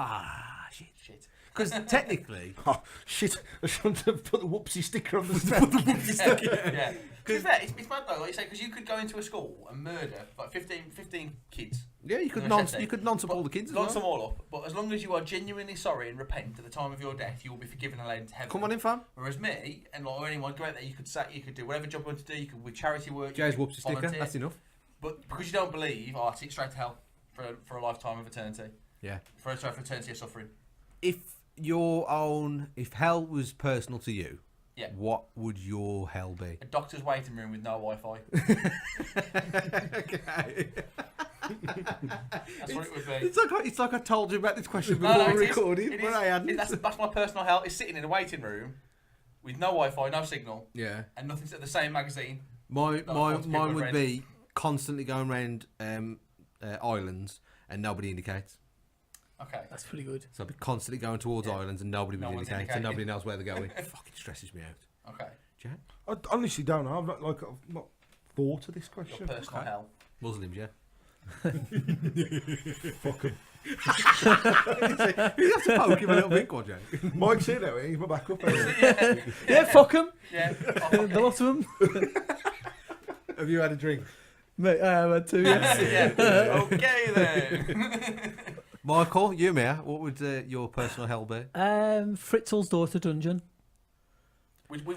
shit. Shit. Because technically, Oh, shit. I shouldn't have put the whoopsie sticker on the step. Yeah. To be fair, it's mad though, like you say, because you could go into a school and murder like 15 kids. yeah, you could No, nonce shit, you could nonce up But all the kids as Nonce them well. all up, but as long as you are genuinely sorry and repent at the time of your death, you will be forgiven and allowed into heaven. Come on in, fam. Whereas me and like, or anyone great there, you could do whatever job you want to do. You could with charity work. Jay's you could whoopsie sticker. volunteer. That's enough. But because you don't believe, oh, it's straight to hell for a lifetime of eternity. Yeah. For eternity of suffering. If if hell was personal to you, Yeah. what would your hell be? A doctor's waiting room with no Wi-Fi. Okay. That's what it would be. It's like I told you about this question before No, we it is. recorded, It but is. I hadn't. That's my personal hell. Is sitting in a waiting room with no Wi-Fi, no signal, Yeah. and nothing to the same magazine. Mine lots of people would read. be constantly going around islands and nobody indicates. Okay. That's pretty good. So I'd be constantly going towards islands and nobody No would one's indicate, and indicating. nobody knows where they're going. It fucking stresses me out. Okay. Jack? I honestly don't know. I've not thought of this Your question. personal hell. Muslims, yeah. Fuck him. You have to poke him a little bit, go on, Jack. Mike's here now. He's my backup. Yeah, fuck them. Yeah. The lot of them. Have you had a drink? Mate, I have had two. Yes. Yeah. Okay then. Michael, you, Mia, what would your personal hell be? Fritzl's daughter dungeon.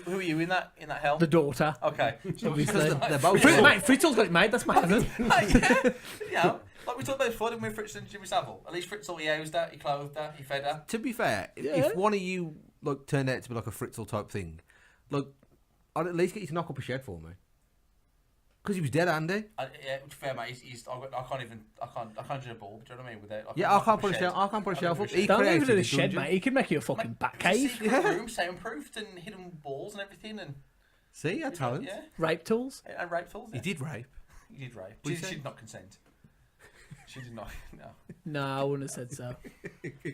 Who are you in that hell? The daughter. Okay. Obviously. They're both Mate, Fritzl's got it made. That's my heaven. Yeah. Like we talked about before, didn't we, Fritz and Jimmy Savile? At least Fritzl, he housed her, he clothed her, he fed her. To be fair, Yeah. if one of you like turned out to be like a Fritzl type thing, like I'd at least get you to knock up a shed for me. Because he was dead, Andy. Yeah, to be fair, mate, I can't judge a bulb, do you know what I mean? With it. Yeah, I can't put a shelf. I can't put a shelf up. He Don't leave it created in a this shed, dungeon. mate. He could make you a fucking bat cave. Secret room, soundproofed and hidden walls and everything, and See, he had talent. yeah, Rape tools. and rape tools. He Yeah. did rape. He did rape. What'd you She say? did not consent. She did not. No. No, I wouldn't have said so.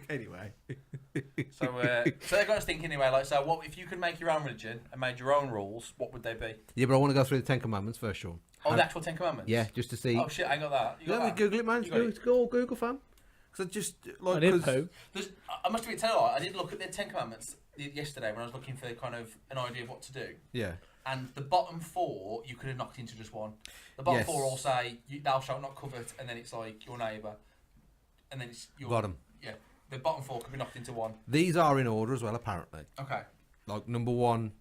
Anyway. So they got us thinking anyway. Like, so what if you could make your own religion and made your own rules? What would they be? Yeah, but I want to go through the Ten Commandments first, Sean. Oh, the actual 10 Commandments. Yeah, just to see. Oh shit, I ain't got that. You got Let me that? Google it, man. You got it? Go Google, fam. Because I just like. I did 'cause- poo. I must admit, tell you what, I did look at the 10 Commandments yesterday when I was looking for kind of an idea of what to do. Yeah. And the bottom 4 you could have knocked into just one. The bottom Yes. 4 all say thou shalt not covet, and then it's like your neighbour, and then it's your Got 'em. Yeah, the bottom 4 could be knocked into one. These are in order as well, apparently. Okay, Like number 1,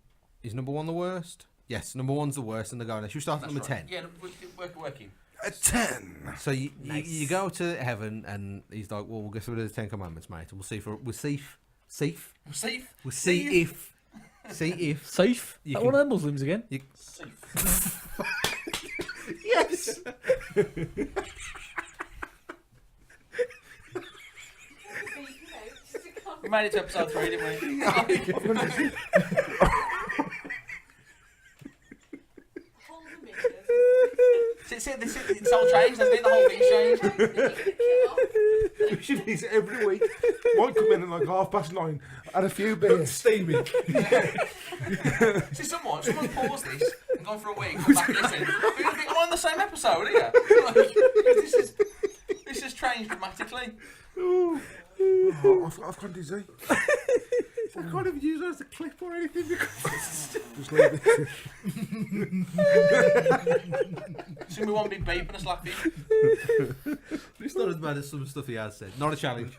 is number 1 the worst? Yes, number 1's the worst, and they're going. Should we start at that's number right. 10? Yeah, working. A 10. So you go to heaven, and he's like, "Well, we'll get through the 10 Commandments, mate, and we'll see Safe. we'll see if Safe. You That can- one of them Muslims again. Safe. yes." We made it to episode 3, didn't we? It's all changed, hasn't it? The whole thing's changed. We should use it every week. Might come in at like 9:30, had a few beers. Steaming. See, someone's paused this and gone for a week, come back and listen. We're going to think, I'm on the same episode here? Like, this has changed dramatically. Oh, I've gone dizzy. I can't even use that as a clip or anything. Just leave it. Soon we won't be beeping us laughing. It's not as bad as some stuff he has said. Not a challenge.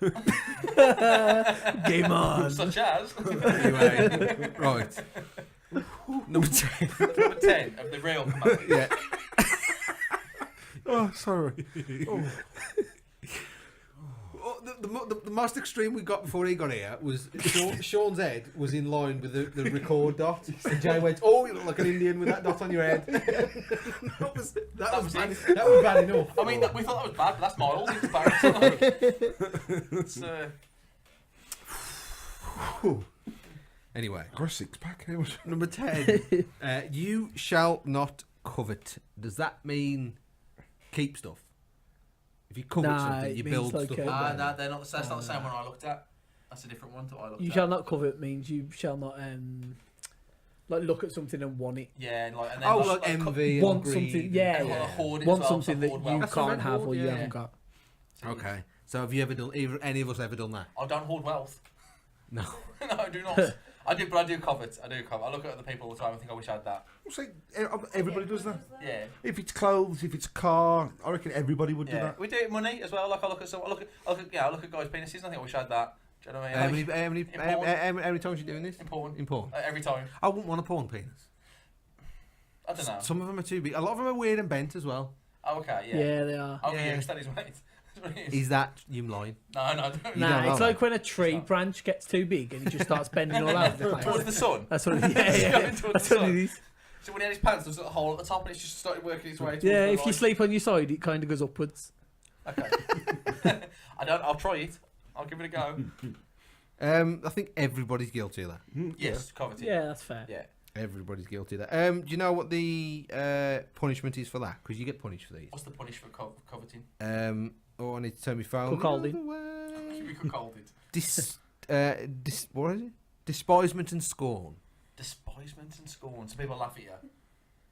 Game on. Such as Anyway, right. Number 10. number 10 of the real command. Yeah. Oh, sorry. Oh, the most extreme we got before he got here was Sean's head was in line with the record dot. And Jay went, "Oh, you look like an Indian with that dot on your head." that was bad enough. I mean, we thought that was bad, but that's mild in comparison. It's, Anyway, Got a six-pack. number 10. You shall not covet. Does that mean keep stuff? If you covet Nah, something, it you means build like, stuff. uh, up. no, they're not. That's not the same one I looked at. That's a different one that I looked at. You shall not covet means you shall not like look at something and want it. Yeah, and like, and then Oh, like, like envy and Want greed. something, yeah, and yeah. like hoard it Want as well, something so that hoard you wealth. That's what can't I have or hoard, you yeah. haven't got. Okay. So have you ever done? Any of us ever done that? I don't hoard wealth. No. No, I do not. I do, but I do covet. I look at other people all the time and think I wish I had that. See, everybody does that. Yeah. If it's clothes, if it's a car, I reckon everybody would do Yeah, that. we do it with money as well. Like I look at I look at guys' penises and I think I wish I had that. Do you know what I mean? How many times are you doing this? Important. In porn? Every time. I wouldn't want a porn penis. I don't know. Some of them are too big. A lot of them are weird and bent as well. Oh, okay, yeah. Yeah, they are. Overused, that is right. Is that you lying? No, I don't. You don't Nah, know it's that. like when a tree branch gets too big and it just starts bending all over the place. Towards the sun. That's what it is. Yeah, It's yeah. going towards That's the what sun. it is. So when he had his pants, there's a hole at the top and it's just started working its way towards Yeah, the if you line. sleep on your side, it kind of goes upwards. Okay. I'll try it. I'll give it a go. I think everybody's guilty of that. Yes, coveted. Yeah, that's fair. Yeah. Everybody's guilty of that. Do you know what the punishment is for that? Because you get punished for these. What's the punish for coveting? Oh, I need to turn my phone. Cuckolding. the other way. Should be cuckolded. What is it? Despisement and scorn. Despisement and scorn. So people laugh at you.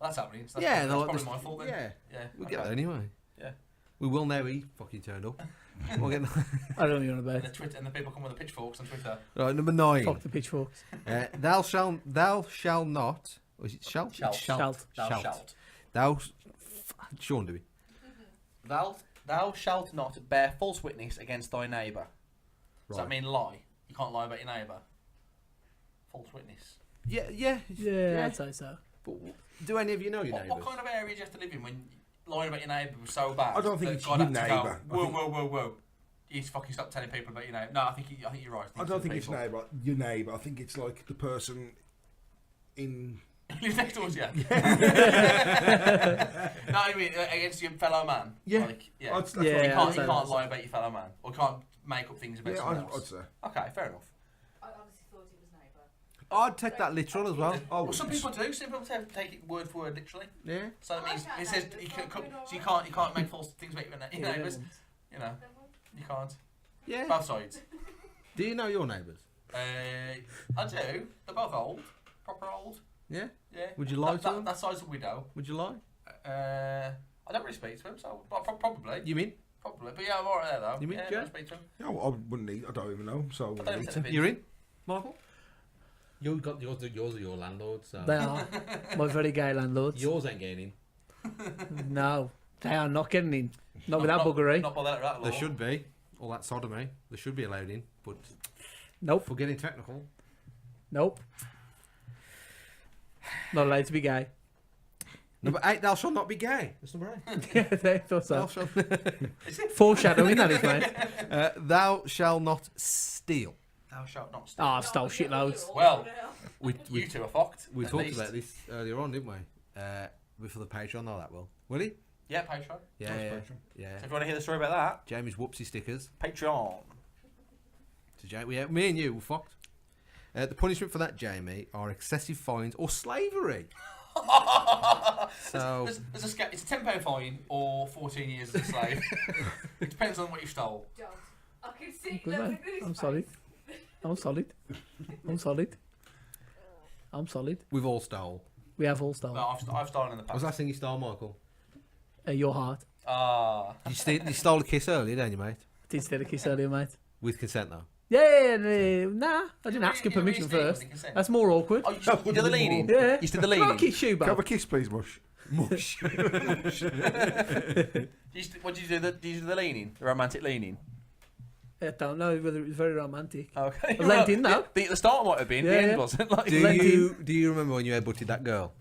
That's happening. So Yeah, that's no, probably this- my fault then. yeah. Yeah. We'll okay. get there anyway. Yeah. We will now. He fucking turned up. We'll get I don't know about And it. and the people come with the pitchforks on Twitter. right. Number 9. Fuck the pitchforks. Thou shall not. Or is it shalt? Shalt. Shalt. Thou shalt. Sean, do we? Thou shalt not bear false witness against thy neighbour. Does that Right. mean lie? You can't lie about your neighbour. False witness. Yeah. Yeah, I'd say so. But do any of you know your What neighbours? kind of area do you have to live in when lying about your neighbour was so bad? I don't think that it's God your had to neighbour. go, Whoa. You need to fucking stop telling people about your neighbour. No, I think you're right. I don't think it's people. your neighbour. I think it's like the person in. He lives next door to you. No, I mean against your fellow man. Yeah. Like, yeah. That's Yeah, what you I'd can't say lie about your fellow man, or can't make up things about Yeah, someone I'd else. say. Okay, fair enough. I honestly thought it was neighbour. I'd take that literal as well. Oh, Well, some people do. Some people take it word for word, literally. Yeah. So that I means can't it says have you this can, one, so you can't make false things about your Yeah, neighbours. You know, you can't. Yeah. Both sides. Do you know your neighbours? I do. They're both old, proper old. Yeah. Yeah. Would you lie to that, them? that side's a widow. Would you lie? I don't really speak to him, so probably. You mean? Probably, but yeah, I'm alright there though. You mean, yeah, I Joe? don't speak to him. Yeah, I wouldn't need. I don't even know. So I I wouldn't don't need even to. take You're in, Michael. You got yours. Yours are your landlord. So They are. My very gay landlords. yours ain't getting No, they are not getting in. Not with that buggery. Not by that in. law. There should be all that sodomy. They should be allowed in, but Nope. if we're getting technical, Nope. Not allowed to be gay. number 8. Thou shalt not be gay. That's number 8. Yeah, they thought Thou so. shalt. Foreshadowing that is, mate. Thou shall not steal. Thou shalt not steal. Oh, I've stole shitloads. Well, We you two are fucked. we at talked least. about this earlier on, didn't we? Before the Patreon, know that will he? Yeah, Patreon. Yeah, Nice yeah. So if you want to hear the story about that, Jamie's whoopsie stickers. Patreon. So Jamie, yeah, me and you were fucked. The punishment for that, Jamie, are excessive fines or slavery. So It's a £10 fine or 14 years as a slave. It depends on what you stole. Don't. I can see. Good look man. at his I'm face. solid. I'm solid. I'm solid. I'm solid. we've all stole. We have all stolen. No, I've stolen in the What was past. that thing you stole, Michael? Your heart. Ah. You stole a kiss earlier, didn't you, mate? Did steal a kiss earlier, mate. With consent, though. Yeah, nah. I didn't ask her You really permission steal first. with consent? That's more awkward. Oh, you did the leaning? Yeah. You did the Can I leaning? kiss you, Can I have a Bob? kiss, please, Mush? Mush. What did you do? Did you do the leaning? The romantic leaning? I don't know whether it was very romantic. Okay. I leant in though. The start might have been. Yeah, the end yeah. wasn't. Like, Do you remember when you headbutted that girl?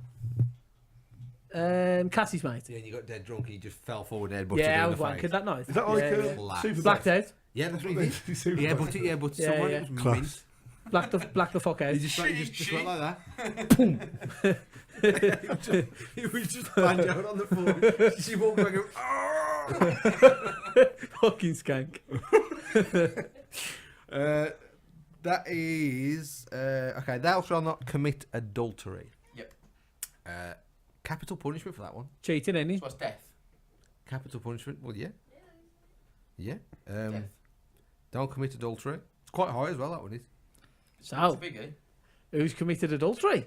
Cassie's mate. Yeah, and you got dead drunk and you just fell forward and headbutted Yeah, her I in was the wankered face. that night. Is that like yeah. Super Blacked out. Yeah, that's what he did. Super Yeah, Black. but yeah, but Yeah, someone yeah. it was Class. mint. Black the fuck out. He just went like that. He was just banged out on the floor. She walked back and Fucking skank. that is okay. Thou shalt not commit adultery. Yep. Capital punishment for that one. Cheating, ain't he? So what's death? Capital punishment. Well, yeah. Yeah. Death. Don't commit adultery. It's quite high as well. That one is. It's So, a biggie. who's committed adultery?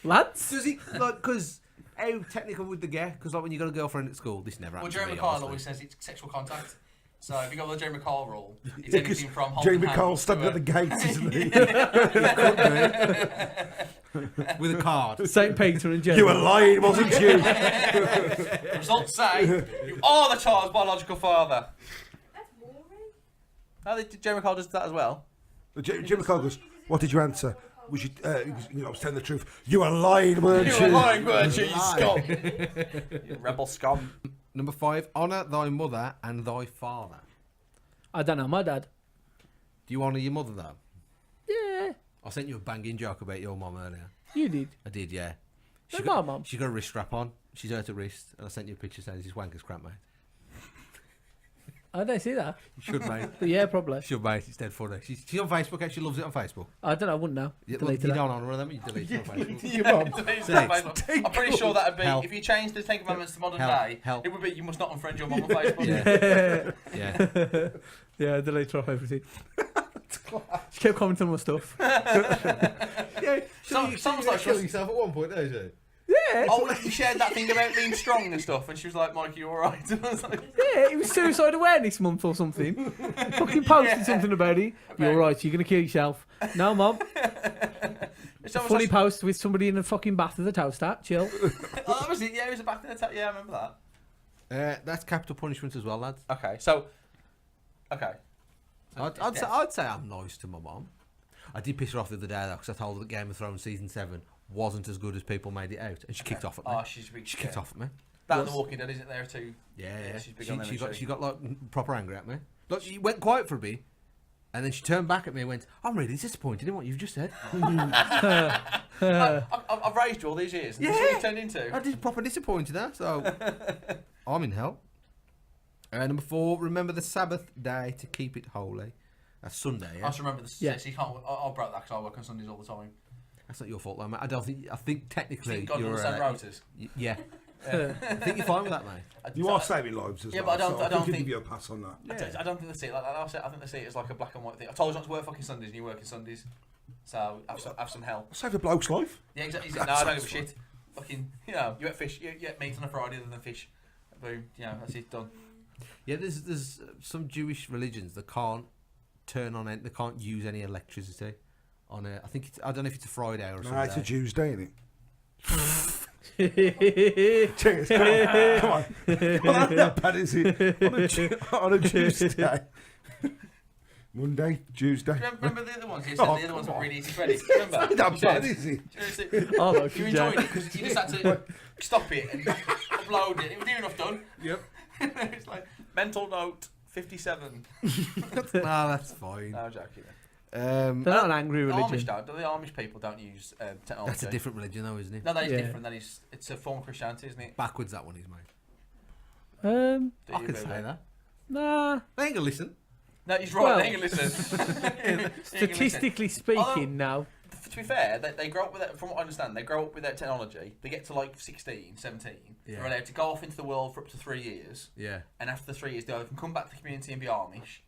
Lads? Does he like? Because how technical would the get? Because like when you got a girlfriend at school, this never Well, happens. Jeremy to me, Kyle honestly. always says it's sexual contact. So if you go with the Jeremy Kyle rule, it's Yeah, 'cause anything from holding Jamie hands Cole to standing a- at the gates, isn't he? With a card. St. Peter and James. You were lying, wasn't you? The results say you are the child's biological father. That's boring. Oh, Jeremy Kyle does that as well. Jimmy Cole goes, what did you answer? Was you, I was telling the truth. You were lying, weren't you? You were lying, weren't you, you scum? You rebel scum. Number 5. Honour thy mother and thy father. I don't know, my dad. Do you honour your mother though? Yeah, I sent you a banging joke about your mum earlier. you did. I did, yeah. Like my mum. She's got a wrist strap on. She's hurt her wrist, and I sent you a picture saying this is wanker's crap, mate. I don't see that. You should, mate. But yeah, probably. Should, mate. It's dead funny. She's on Facebook. She loves it on Facebook. I don't know, I wouldn't know. Yeah, look, Deleted you that. don't honour them, you delete it on Facebook. Your mum. I'm pretty sure that'd be Help. if you change the Ten Commandments to modern Help. day. Help. It would be you must not unfriend your mum on Facebook. Yeah. Yeah. Yeah, delete her off everything. She kept commenting on my stuff. Yeah. Sounds like kill she's- yourself at one point, don't you? Yeah, Oh, you shared that thing about being strong and stuff, and she was like, "Mike, you all right?" I was like, yeah, it was Suicide Awareness Month or something. Fucking posted Yeah. something about it. You're right, you're going to kill yourself. No, Mum. It's almost Funny like- post with somebody in a fucking bath with a toast hat. Chill. Oh, that was it. Yeah, it was a back in the Yeah, I remember that. That's capital punishment as well, lads. Okay, so, okay, I'd say I'm nice to my mum. I did piss her off the other day though, because I told her that Game of Thrones season 7 wasn't as good as people made it out, and she kicked off at me. Oh, she's big. She kicked off at me. That and The Walking Dead isn't there too? Yeah, Yeah, yeah. she's big on them, she isn't got she? she got like proper angry at me. Like she went quiet for a bit, and then she turned back at me and went, "I'm really disappointed in what you've just said." I've raised you all these years. And This is what you turned into. I did proper disappointed her, so I'm in hell. Number 4, remember the Sabbath day to keep it holy. That's Sunday, I yeah? just remember this. Yeah. Yeah. So you can't. I'll break that because I work on Sundays all the time. That's not your fault, though, mate. I think technically Think God you're... understand rotors. Yeah. I think you're fine with that, mate. You are saving lives as Yeah, well. but I don't- so I don't think think- give you a pass on that. I don't think they see it like that. I think they see it as like a black and white thing. I told you not to work fucking Sundays, and you're working Sundays. So have some help. Save a bloke's life. Yeah, exactly. No, I don't give a shit. Fucking, you ate fish. You ate meat on a Friday other than fish. Boom. That's it. Done. Yeah, there's some Jewish religions that can't turn on it. They can't use any electricity on a. I don't know if it's a Friday or a No, Sunday. it's a Tuesday, isn't it? Yeah. Cheers, come on. Not that bad, is it? On a Tuesday. Monday, Tuesday. Remember the other ones? You Oh, said the other ones come were on. really easy credits. Remember? Not You that said- bad, is it? Oh, no, You enjoyed it because you just had to stop it and upload it. It was near enough done. Yep. It's like mental note 57. No, that's fine. No, I'm joking. They're not an angry The religion. Amish people don't use technology. That's a different religion, though, isn't it? No, that is Yeah. different. It's a form of Christianity, isn't it? Backwards, that one is, mate. Do I you can really? say that. Nah. I ain't gonna listen. No, he's right. Well, They can listen. They can listen. Statistically speaking, now. To be fair, they grow up with it. From what I understand, they grow up with that technology. They get to like 16, 17. Yeah. They're allowed to go off into the world for up to 3 years. Yeah. And after the 3 years, they either can come back to the community and be Amish,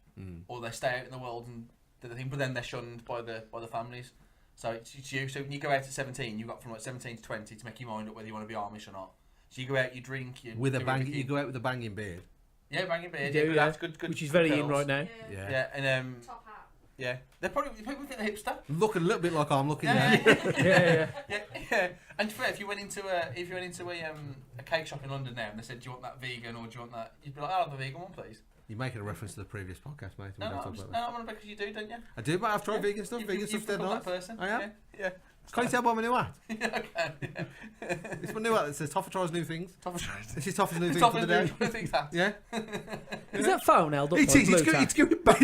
or they stay out in the world and do the thing. But then they're shunned by the families. So it's you. So when you go out at 17, you've got from like 17 to 20 to make your mind up whether you want to be Amish or not. So you go out, you drink, you With a do bang, everything. you go out with a banging beard. Yeah, banging beard. You do, Yeah, yeah. that's good. Which is very in curls. right now. Yeah. Yeah, and Top hat. yeah, they're probably people think they're hipster. Looking a little bit like I'm looking now. Yeah. Yeah. And to be fair, if you went into a cake shop in London now and they said, "Do you want that vegan or do you want that?" You'd be like, "I'll have the vegan one, please." You're making a reference to the previous podcast, mate. We No, don't no, talk I'm about no, I'm because you do, don't you? that. I do, but I've tried vegan stuff. Vegan You've stuff's dead become nice. that person. I am. Yeah. Can't you tell by my new hat? Yeah, okay. Yeah. It's my new hat that says Toffer tries new things. This is Toffer's new thing Top for of the the day. things that. Yeah. Is that phone held up? It by is. blue It's tack? going back.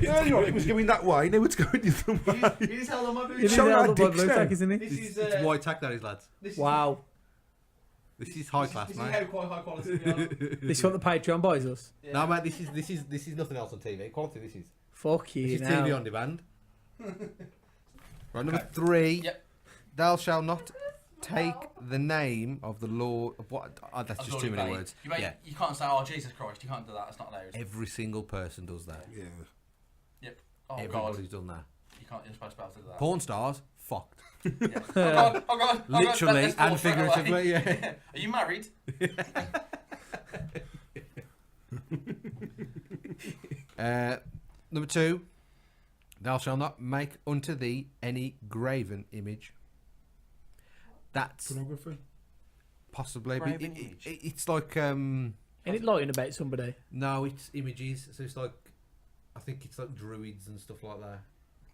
Earlier on, it was going that way. Now it's going the other way. It is held on my It boots. is Showing held our up by dicks blue now. tack, isn't it? This is It's white tack, that is, lads. Wow. This is high class, This is mate. how quite high quality we are. This is what the Patreon buys us. Yeah. No, mate. This is nothing else on TV. Quality. This is. Fuck you This is now. TV on demand. Right, number 3. Yep. Thou shalt not take the name of the Lord. What? Oh, that's I've just already too many paid. words. You you can't say, "Oh Jesus Christ," you can't do that. It's not allowed. Every single person does that. Yeah. Oh Everybody's God, done that. you can't. You're supposed to be able to do that. Porn stars, fucked. Yeah. Oh God, oh God, oh Literally God, let's and pause straight away. figuratively, yeah. Are you married? Number 2. Thou shalt not make unto thee any graven image. That's Pornography. possibly. But Graven image? it's like Ain't it lying about somebody? no, it's images. So it's like I think it's like druids and stuff like that.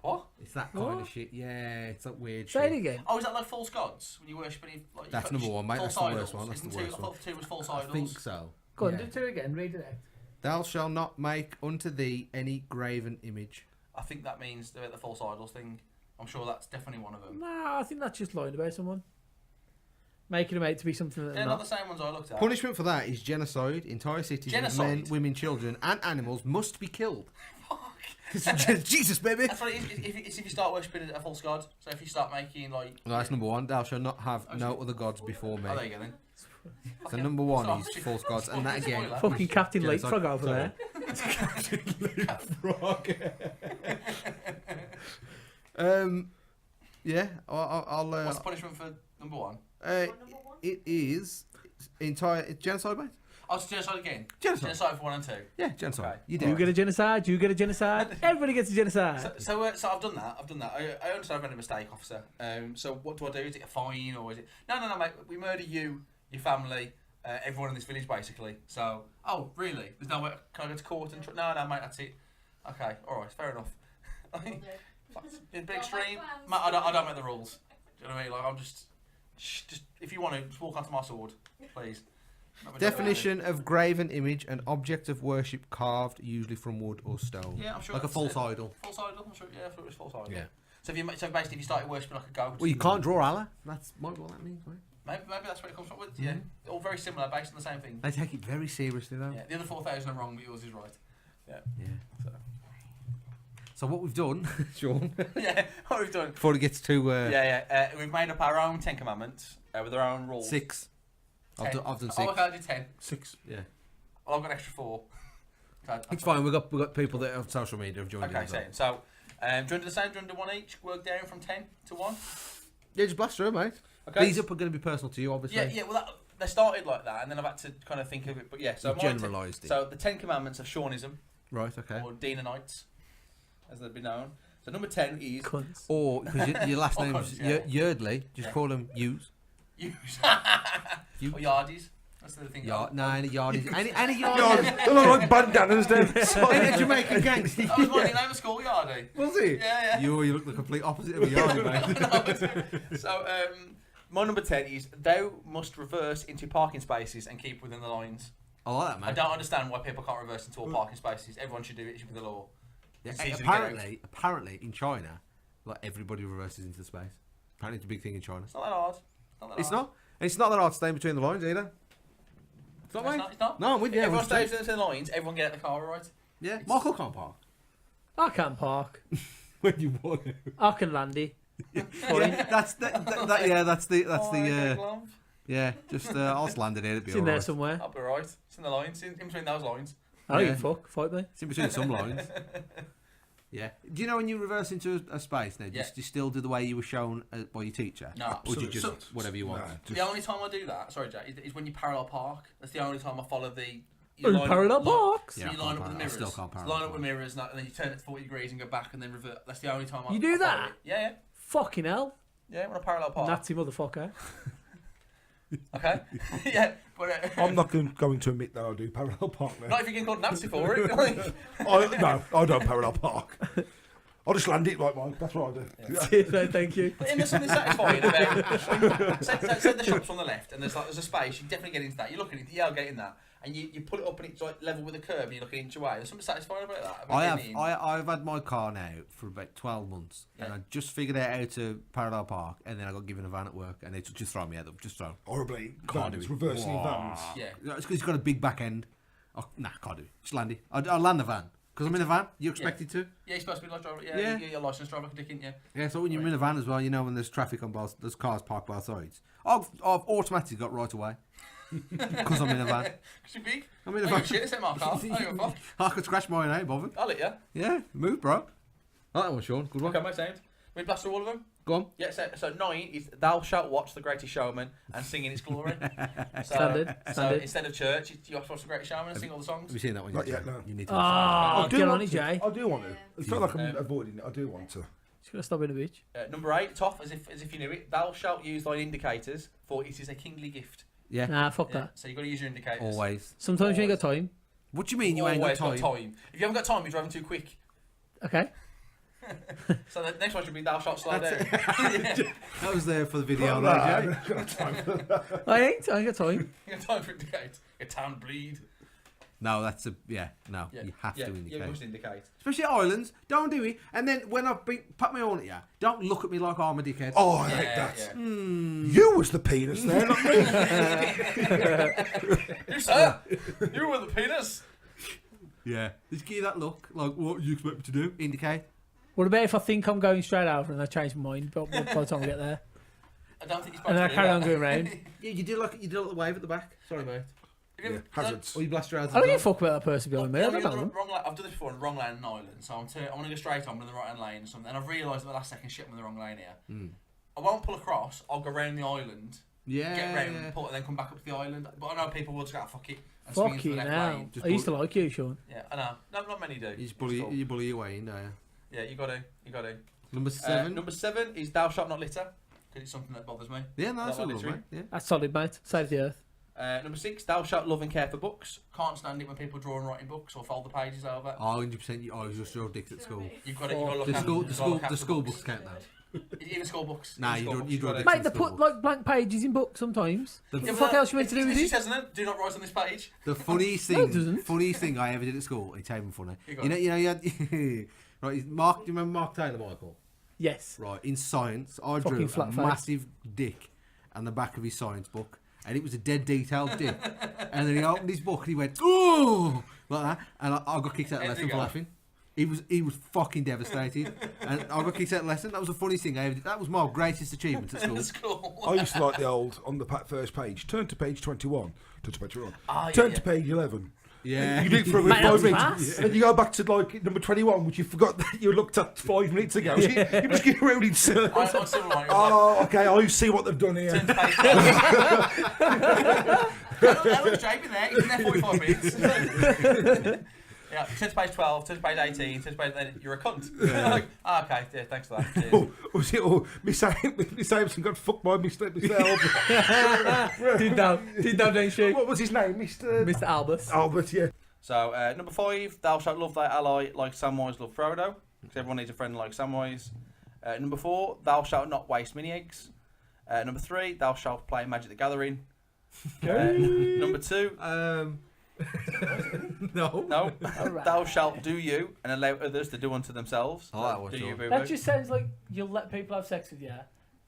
What? It's that kind What? of shit. Yeah, it's like weird Say it shit. again. Oh, is that like false gods when you worship any? Like, That's you number 1, mate. false That's the worst idols? one. That's the Isn't worst two, one. I thought 2 was false I idols. think so. Go on, Yeah. do it again. Read it out. Thou shalt not make unto thee any graven image. I think that means the false idols thing. I'm sure that's definitely one of them. Nah, I think that's just lying about someone. Making them out to be something that They're they're not not. the same ones I looked at. Punishment for that is genocide. Entire cities of men, Genocide? women, children, and animals must be killed. Fuck. Jesus, baby. That's what it is. It's if you start worshipping a false god. So if you start making like. No, that's number 1. Thou shalt not have no other gods before me. Oh, there you go then. So number 1 Sorry. is false gods, and that again. Spoiler. Fucking Captain Genocide. Leapfrog over Sorry. there. Yeah, I'll What's the punishment for number 1? it is entire genocide, mate. Oh, it's genocide again. Genocide. Genocide for 1 and 2. Yeah, genocide. Okay. You You do. get a genocide. You get a genocide. Everybody gets a genocide. So I've done that. I understand I've made a mistake, officer. So what do I do? Is it a fine or is it? No, mate. We murder you, your family, everyone in this village, basically. So, oh, really? There's no way. Can I go to court and? No, mate. That's it. Okay, all right, fair enough. It's a bit extreme. Mate, I don't make the rules. Do you know what I mean? Like I'm just if you want to, just walk onto my sword, please. Definition of graven image: an object of worship carved, usually from wood or stone. Yeah, I'm sure. Like a that's false it. idol. False idol. I'm sure. Yeah, I thought it was false idol. Yeah. So basically, if you started worshipping like a goat. Well, you can't draw Allah. That's might be what that means, right? Maybe that's where it comes from. Yeah, all very similar, based on the same thing. They take it very seriously, though. Yeah, the other 4,000 are wrong, but yours is right. Yeah. Yeah. So. So what we've done, Sean, Yeah, what we've done. before it gets too We've made up our own 10 commandments with our own rules. 6. I've 10. done 6. Oh, okay, I did 10. 6. Yeah. Well, I've got an extra 4. Okay, It's fine. We've got people that have social media have joined Okay, in. as well. so do you want to do the same? Do you want to do 1 each? Work down from 10 to 1? Yeah, just blast through, mate. Okay. These are going to be personal to you, obviously. Yeah, well, they started like that, and then I've had to kind of think of it. But yeah, so You've my generalised it. So the 10 commandments of Seanism, Right, okay. or Deanonites, as they've been known. So number 10 is Cunts. Or, because your last Or name's cunts, yeah. Yardley, just Yeah. call them Hughes. use. You- Or Yardies. That's the thing. Any Yardies. Any Yeah, Yardies. they look like bandanas down. Any Jamaican gangster. That was my nickname at school, Yardie. Was he? Yeah. You look the complete opposite of a Yardie, mate. So, my number 10 is thou must reverse into parking spaces and keep within the lines. I like that, I man. don't understand why people can't reverse into all parking spaces. Everyone should do it. It should be the law. Yeah, It's easy to get out. apparently, in China, like everybody reverses into space. Apparently, it's a big thing in China. It's not that hard. It's not. And it's not that hard to stay in between the lines either. It's not, No, mate. it's not. No, I'm with you. Everyone I'm with you. stays into the lines. Everyone get out the car, all right? Yeah, Michael can't park. I can't park. When you want to. I can land it. Yeah, that's the. Yeah, that's the. Oh, Yeah, just I'll just land it here. It'll be It's in there alright. somewhere. I'll be right. It's in the lines. In between those lines. I don't Yeah. give a fuck. Fight me. It's in between some lines. Yeah. Do you know when you reverse into a space now, Yeah. do you still do the way you were shown by your teacher? No, Or do you just so- whatever you want? Nah, The only time I do that, sorry, Jack, is when you parallel park. That's the only time I follow the. Oh, parallel parks? So Yeah, you I line can't up with the I mirrors. still can't So parallel line up with park. mirrors, and then you turn it to 40 degrees and go back and then revert. That's the only time I. You do I follow that? it. Yeah, Fucking hell. yeah. When I parallel park. Nazi motherfucker. Okay. yeah, but I'm not going to admit that I do parallel park now. not if you get called Nazi for it. Like, No, I don't parallel park. I just land it right, Mike. That's what I do. Thank you. But there's something satisfying about. Say the shop's on the left, and there's a space. You definitely get into that. You're looking at it, yeah, I'll get in that, and you pull it up, and it's like level with the curb, and you're looking inch away. There's something satisfying about that. I've had my car now for about 12 months, and Yeah. I just figured out how to parallel park, and then I got given a van at work, and they just throw me out. Just throw. Horribly. Can't do Vans, it. reversing Whoa. vans. Yeah. It's because it's got a big back end. Nah, can't do it. Just land it. I'll land the van. Because I'm in a van. You expected to? Yeah, you're supposed to be like driver. Yeah. You're a licensed driver, didn't you? Yeah, so when you're in a van as well, you know when there's traffic on both, there's cars parked both sides. I've automatically got right away. Because I'm in a van. Because you're big. I'm in a Oh, van. shit, it's in my car. I don't give a fuck. I could scratch mine, ain't bothered. I'll let you. Yeah, move, bro. I like that one, Sean. Good one. Okay, mate, sound. We blast through all of them? Go on. Yeah, so 9 is Thou Shalt Watch the Greatest Showman and sing in its glory. Standard. So instead of church, you have to watch the Greatest Showman and sing all the songs. Have you seen that one Not yet? yet, no. You need to. Ah, I do get want on it, to. Jay. I do want to. It's not like I'm Um, avoiding it. I do want to. Just gonna stop in a bitch. Number 8, Toff, as if you knew it. Thou shalt use thine indicators, for it is a kingly gift. Yeah, Nah, fuck Yeah, that. so you've got to use your indicators. always. Sometimes you ain't got time. What do you mean you ain't got Always time? If you haven't got time, you're driving too quick. Okay. So the next one should be Thou shalt slow down. That was there for the video, Nah, though, I Jay. haven't got time for that. I ain't got time. You got time for indicate. Your town bleed. No, that's a you have to You indicate. must indicate. Especially islands, don't do it. And then when I've been pat my horn at you, don't look at me like I'm a dickhead. Oh, I hate Yeah, that. yeah. You was the penis there, not me. You sir, you were the penis. Yeah. Just give you that look, like what you expect me to do? Indicate. What about if I think I'm going straight over and I change my mind by the time I get there? I don't think you're supposed And then I to do carry that. on going round. Yeah, you do like the wave at the back. Sorry, mate. Have you ever- Hazards. Or you blast your hands. I don't give a fuck about that person behind me. I I've don't done know the them. wrong lane. I've done this before on the wrong lane in Ireland, so I'm going to go straight on, but in the right hand lane or something. And I've realised at the last second, shit, I'm in the wrong lane here. I won't pull across. I'll go round the island, Yeah. get round, and pull, and then come back up to the island. But I know people will just go, fuck it, and swing into Fucking the left hell. lane. Just I used to like you, Sean. Yeah, I know. No, not many do. You just It's cool. you bully your way in, don't you? Yeah, you got to. Number 7. Number 7 is Thou Shalt Not Litter, because it's something that bothers me. Yeah, no, that's That all one good, literally. mate. Yeah. That's solid, mate. Save the earth. Number 6, Thou Shalt Love and Care for Books. Can't stand it when people draw and write in books or fold the pages over. Oh, 100%. You always just draw dicks at school. You've got to look The after school, you've gotta look after the school books count now. Even school books. Nah, even you school don't- books, you don't gotta- do- Mate, they put like blank pages in books sometimes. The What Yeah, the but fuck else you meant to do with It it? says on it, do not write on this page. The funniest No, it thing, doesn't. funniest thing I ever did at school. It's even funny. You go You know, you had right. Mark, do you remember Mark Taylor, Michael? Yes. Right. In science, I Fucking drew a flat face. massive dick on the back of his science book, and it was a dead detailed dick. And then he opened his book and he went, "Oh!" like that, and I got kicked out of There lesson you for go. laughing. He was fucking devastated, and I got kicked out of lesson. That was the funniest thing I ever did. That was my greatest achievement at school. It's cool. I used to like the old, on the first page, turn to page 21. Turn to page 21. Ah, Turn yeah. to page 11. Yeah. You do it for Mate, that 5 was minutes. fast. And you go back to like number 21, which you forgot that you looked at 5 minutes ago. So you just get around in circles. I'm similar. Like, Oh, okay, I see what they've done here. turn to page 12. That looks draping there. He's in there 45 minutes. Yeah, turn to page 12, turn to page 18, turn to page... Then you're a cunt. Like, oh, okay, yeah, thanks for that. Cheers. Oh, was it all? Miss Aimson got fucked by Mr. Albert. Did that, don't you? What was his name? Mr. Albus. Albert, yeah. So, number 5, Thou Shalt Love Thy Ally like Samwise loved Frodo. Because everyone needs a friend like Samwise. Number 4, Thou Shalt Not Waste Mini Eggs. Number 3, Thou Shalt Play Magic the Gathering. Number 2, No. no, Alright. Thou Shalt Do You and allow others to do unto themselves. Oh, that was Do you, sure. boo-boo? That just sounds like you'll let people have sex with you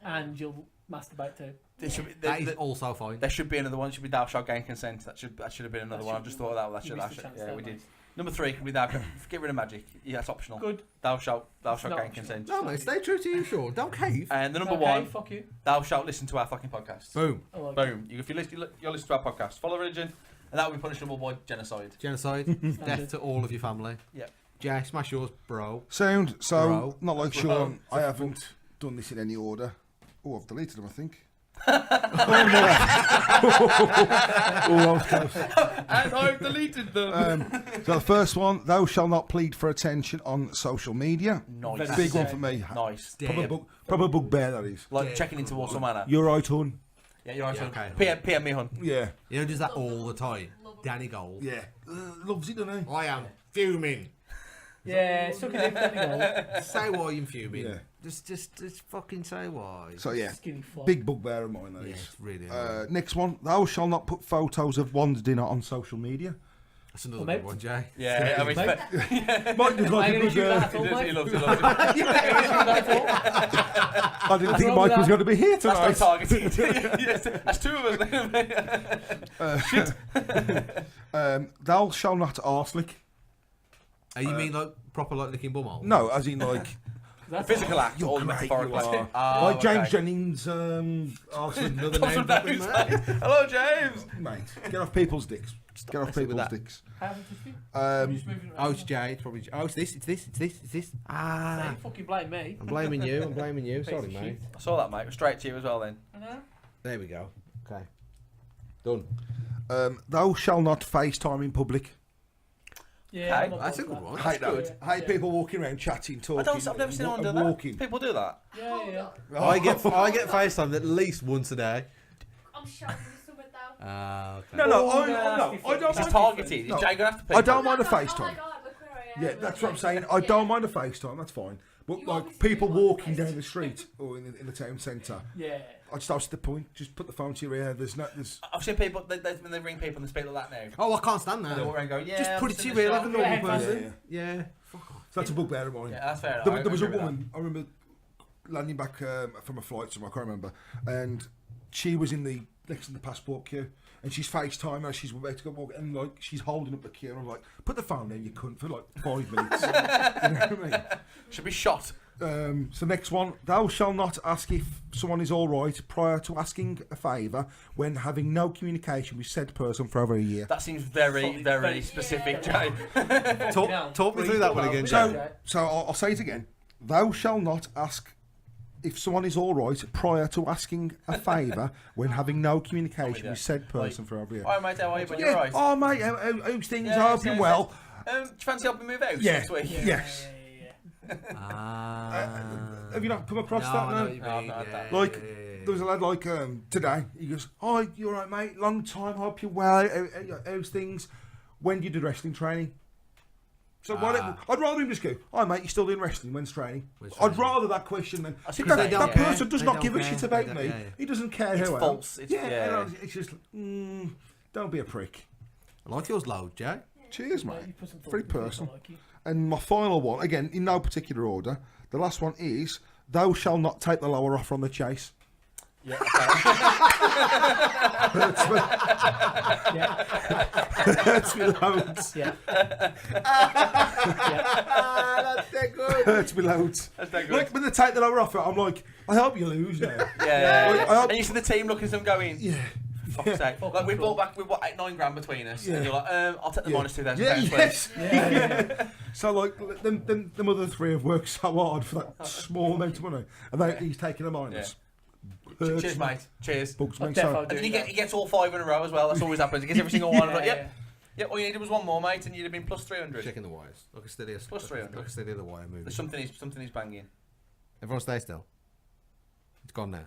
and you'll masturbate too. There should be, That is also fine. there should be another one. Should be Thou Shalt Gain Consent. That should have been another That one. I've should just be thought of that. You missed a chance Yeah, there, we mate. did. Number 3 can be Thou. Get rid of magic. Yeah, that's optional. Good. Thou shalt not gain optional. consent. No, mate, stay true to you, Sean. Don't cave. And the number Okay, 1, fuck you. Thou shalt listen to our fucking podcast. Boom. I like Boom. If you listen to our podcast, follow religion, and that will be punishable by genocide. Genocide. Death to all of your family. Jay, smash yours, bro. Sound. So, Bro. not like Sean, I haven't done this in any order. Oh, I've deleted them, I think. And I've deleted them. So the first one, thou shalt not plead for attention on social media. Nice. Big one for me. Nice. Proper bugbear, that is. Like checking into Walsall Manor. You're right, hun. Yeah, you're right. Yeah, son. okay. PM me, hun. Yeah. You know, does that all the time. Danny Gold. Yeah. Loves it, doesn't he? I am fuming. Yeah, suck it in, Danny Gold. Say why you're fuming. Yeah. Just fucking say why. So, yeah. Skinny fuck. Big bugbear of mine, that Yeah, is. it's really. Next one, thou shalt not put photos of one's dinner on social media. That's another Well, good one, Jay. Yeah, I mean, Mate. Mike did like I it ain't was, gonna shoot that he at all, does, he mate. loves it. I didn't think wrong Mike with was that? going to be here That's my tonight. targeting. Yes, that's two of us. Thou shalt not arse lick. You mean like proper like licking bumhole? No, as in like That's Physical act You're or great, metaphorical you act? are. Like James okay. Jennings, arse lick. Another Thompson name knows, dropping, mate. mate. Hello, James. Mate, get off people's dicks. Get off messing with people's that. dicks. haven't you been? Um, Oh, it's Jay. It's probably. Oh, it's this. Ah, Don't fucking blame me. I'm blaming you. Piece Sorry, of mate. shit. I saw that, mate. Straight to you as well, then. I know. There we go. Okay. Done. thou shalt not FaceTime in public. Yeah, Okay, I'm not that's a bothered good with one. Hate that. that. Yeah, Hate yeah. people walking around chatting, talking. I've never seen anyone do and that. walking. People do that. Yeah, yeah. I get FaceTime at least once a day. I'm shouting this somewhere down. Ah, okay. No, Oh, I nasty don't It's mind. targeted. No. Is Jay gonna have to I don't mind a Oh my FaceTime. God, look where I am. Yeah, that's what I'm saying. I don't mind a FaceTime. That's fine. But You like obviously people do want a walking down FaceTime. the street or in the town centre, Yeah. I just that's the point. Just put the phone to your ear. There's. I've seen people, when they ring people and they speak like that now. Oh, I can't stand And they walk that. around and go, yeah. Just I'm put it to in your the ear like a shop. normal Yeah, person. yeah. Yeah. Fuck off. So that's a bugbear of mine. Yeah, that's fair enough. There, I there was a agree with woman, I remember landing back from a flight somewhere, I can't remember, and she was in the next in the passport queue, and she's FaceTime as she's about to go walk, and like she's holding up the queue, and I'm like, put the phone down, you cunt, for like 5 minutes. You know what I mean? Should be shot. So next one, thou shalt not ask if someone is all right prior to asking a favour when having no communication with said person for over a year. That seems very, Solid, very very- specific, Yeah. Jay. Talk me through that one again, So, Jay. I'll say it again. Thou shalt not ask if someone is all right prior to asking a favour when having no communication you. with said person for over a year. Hi, mate, how are you? But Yeah. you're right. Oh, mate, how's things? Yeah, I hope you're yeah, well. Do you fancy helping me move out Yeah. next week? Yes. Ah. Have you not come across that I know now? what you No, I've mean, not had yeah, that. Like, yeah, yeah, yeah. there was a lad like today. He goes, "Oh, you're right, mate. Long time. Hope you're well. How's things? When do you do wrestling training?" So I'd rather him just go, "Oh, mate, you're still doing wrestling? When's training?" When's I'd training? rather that question than I see that, what you're that saying, person does They not don't give a care. shit They about don't- me. yeah, yeah. He doesn't care It's who I am. false. It's- yeah. It's just don't be a prick. I like yours loud, Jay. Cheers, Yeah, mate. you put some thought Very into it, I personal. like it. And my final one, again, in no particular order. The last one is, "Thou shalt not take the lower offer on the chase." Yeah, okay. Hurts me. Yeah. Hurts me loads. Yeah. That's dead good. Hurts me loads. That's no good. Like, when they take the lower offer, I'm like, I hope you lose now. Yeah. Like, I hope- And you see the team looking at them going, Yeah. fuck's sake. Like, we bought back with what, 8-9 grand between us. Yeah. And you're like, I'll take the Yeah. minus £2,000. Yeah, please. yes. Yeah. So, like, them other three have worked so hard for that small amount of money. And he's taking a minus. Hurts Cheers, me. mate. Cheers. Bugs me. I'll So, defo And then do he that. gets all 5 in a row as well. That's always happens. He gets every single one. I'm like, Yeah, yep. Yep, all you needed was one more, mate, and you'd have been plus 300. Checking the wires. Like a steady, Plus 300. like a steady the wire moving. There's something he's banging. Everyone stay still. It's gone now.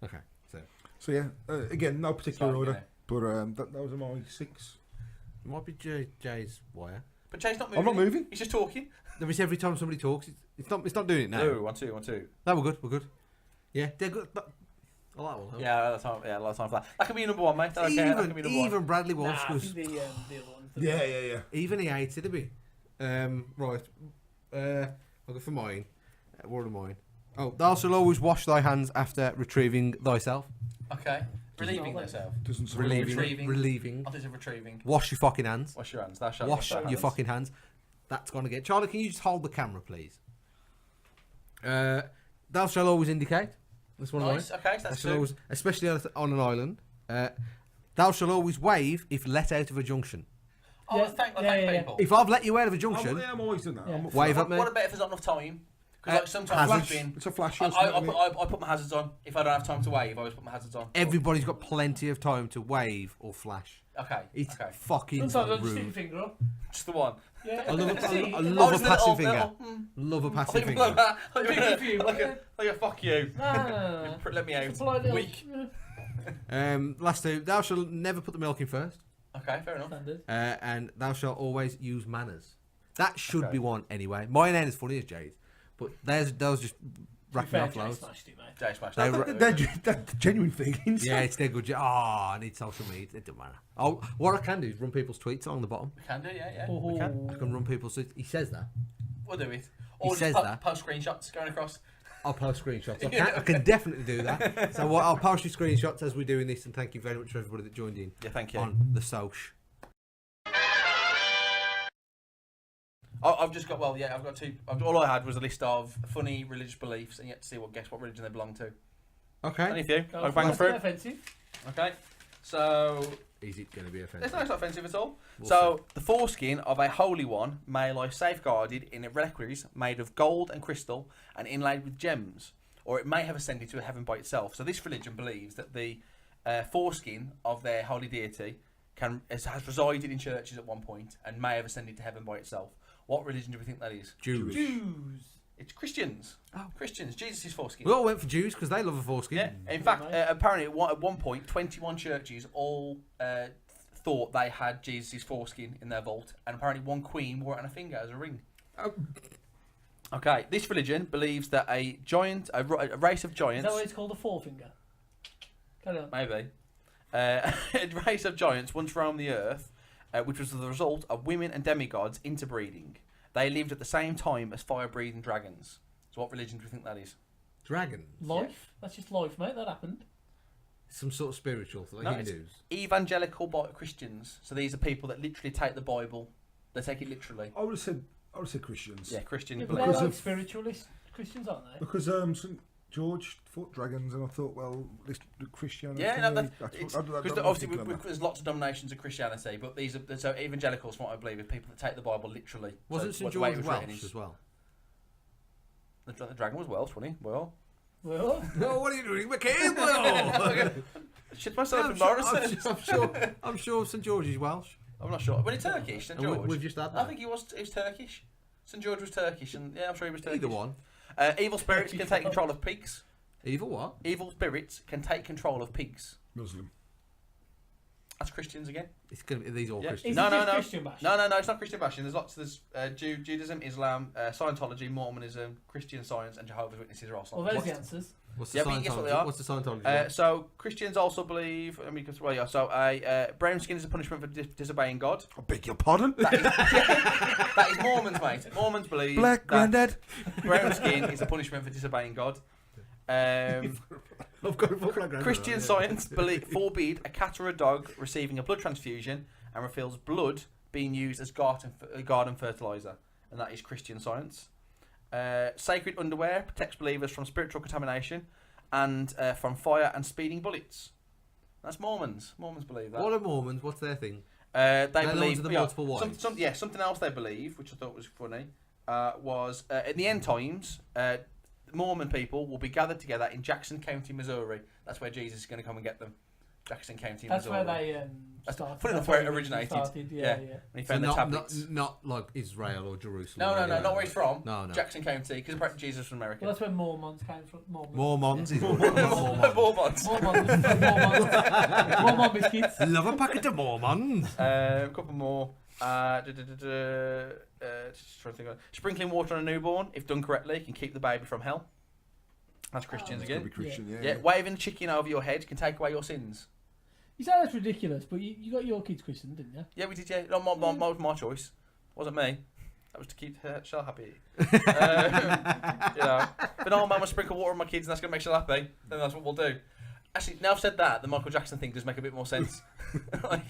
Okay. So yeah, again, no particular Sorry, order. yeah. But those are my 6. it might be Jay's wire. But Jay's not moving. I'm not moving. He's just talking. There is every time somebody talks, it's not doing it now. No, 1, 2, 1, 2. No, we're good. Yeah, they're good. But I like one. Yeah, a lot of time for that. That can be your number 1, mate. That can be number 1. Even Bradley Nah, Walsh I was. think the other one's the Yeah. Even he hated a bit. Right. I'll go for mine. What are mine? Oh, thou shalt always wash thy hands after retrieving thyself. Okay. Relieving Doesn't- yourself. Doesn't Relieving. Relieving. What is it retrieving? Wash your fucking hands. Wash your hands. Thou shalt Wash thy your hands. fucking hands. That's gonna get. Charlie, can you just hold the camera, please? Thou shalt always indicate. That's one Nice. of Okay, mine. so that's Thou shalt 2. always, especially on an island. Thou shalt always wave if let out of a junction. Oh, thank people. If I've let you out of a I'm, junction, I'm always doing that. Yeah. I'm up for wave that. at me. What about if there's not enough time? Because like sometimes hazards. I've been. It's a flash. I put my hazards on. If I don't have time to wave, I always put my hazards on. Everybody's got plenty of time to wave or flash. Okay. It's okay. fucking Sometimes I just stick your rude. finger up. Just the one. Yeah. I love a Oh, just passing little- finger. little- Love a I passing think finger. like that. Big for you, Like yeah. a fuck you. No. Let me out. It's a polite little- Weak. Last two. Thou shalt never put the milk in first, Okay, fair enough. Standard. and thou shalt always use manners. That should Okay. be one anyway. Mine ain't as funny as Jade, but those just rack me off Jay loads. smashed it, mate. Jay smashed They it. That's genuine feelings. Yeah, it's their good. I need social media. It doesn't matter. Oh, what I can do is run people's tweets along the bottom. We can do, yeah. We can. I can run people's tweets. He says that. We'll do it. He Or says just that. post screenshots going across. I'll post screenshots. I can definitely do that. So I'll post you screenshots as we're doing this, and thank you very much for everybody that joined in Yeah, thank you. on the Soch. I've just got, I've got two. All I had was a list of funny religious beliefs, and yet to see guess what religion they belong to. Okay. Only a few. Go I'll for bang it. through. Offensive. Okay. So, Is it going to be it's offensive? not offensive at all. We'll So, the foreskin of a holy one may lie safeguarded in reliquaries made of gold and crystal and inlaid with gems, or it may have ascended to heaven by itself. So, this religion believes that the foreskin of their holy deity has resided in churches at one point and may have ascended to heaven by itself. What religion do we think that is? Jewish. Jews. It's Christians. Oh. Christians. Jesus' foreskin. We all went for Jews because they love a foreskin. Yeah. In fact, apparently at one point, 21 churches all thought they had Jesus' foreskin in their vault, and apparently one queen wore it on a finger as a ring. Oh. Okay, this religion believes that a race of Is giants, that why it's called a forefinger? Carry on. maybe, a race of giants once roamed the earth, which was the result of women and demigods interbreeding. They lived at the same time as fire-breathing dragons. So what religion do you think that is? Dragons. Life. That's just life, mate. That happened. Some sort of spiritual thing. No, it's Hindus. evangelical Christians. So these are people that literally take the Bible. They take it literally. I would have said Christians. Yeah, Christian. Yeah, belief. but they're Because like of- spiritualist Christians, aren't they? Because St George fought dragons, and I thought, well, this Christianity. Yeah, no, that's it's, what- I because don't obviously think on that. there's lots of denominations of Christianity, but these are so evangelicals, from what I believe, are people that take the Bible literally. Wasn't So St the way it George was written Welsh is- as well? The dragon was Welsh, wasn't he? Well, Well, No, what are you doing, McCain? shit myself in Morrison. I'm sure St George is Welsh. I'm not sure, but it's Turkish. St And George. we've just had I that. think he was Turkish. St George was Turkish, and yeah, I'm sure he was Turkish. Either one. Evil spirits can take control of pigs. Either what? Evil spirits can take control of pigs. Muslim. That's Christians again. It's gonna be these all Yeah. Christians. is No, it no, just no. Christian bashing? No, it's not Christian bashing. There's lots. There's Judaism, Islam, Scientology, Mormonism, Christian Science, and Jehovah's Witnesses are also. Well, there's the answers. What's the Yeah, but you guess what they Scientology? are? What's the Scientology? So Christians also believe. Let me guess. Well, yeah. So brown skin is a punishment for disobeying God. I beg your pardon? That is Mormons, mate. Mormons believe Black that granddad. brown skin is a punishment for disobeying God. I've got a full background. Christian Science forbid a cat or a dog receiving a blood transfusion and reveals blood being used as garden fertilizer, and that is Christian Science. Sacred underwear protects believers from spiritual contamination and from fire and speeding bullets. That's Mormons. Mormons believe that. What are Mormons? What's their thing? They They're the believe ones with the multiple wives. something else they believe, which I thought was funny, was in the end times, Mormon people will be gathered together in Jackson County, Missouri. That's where Jesus is going to come and get them. Jackson County, That's Missouri. where they That's started. funny enough That's where it where originated. started, Yeah. yeah. When he So found the not, tablets. not like Israel or Jerusalem. No, or anywhere not where like he's from. No, no. Jackson County, because apparently Jesus was from America. Well, that's where Mormons came from. Mormons. Mormons. is- Mormons. Mormon biscuits. Love a packet of Mormons. A couple more. Just trying to think of sprinkling water on a newborn, if done correctly, can keep the baby from hell. That's Christians It's gotta again. be Christian, yeah. Yeah, waving a chicken over your head can take away your sins. You say that's ridiculous, but you got your kids christened, didn't you? Yeah, we did. Yeah, no, my choice. Wasn't me. That was to keep Shell happy. You know, but no, Mama sprinkle water on my kids, and that's gonna make Shell happy. Then that's what we'll do. Actually, now I've said that, the Michael Jackson thing does make a bit more sense. Like,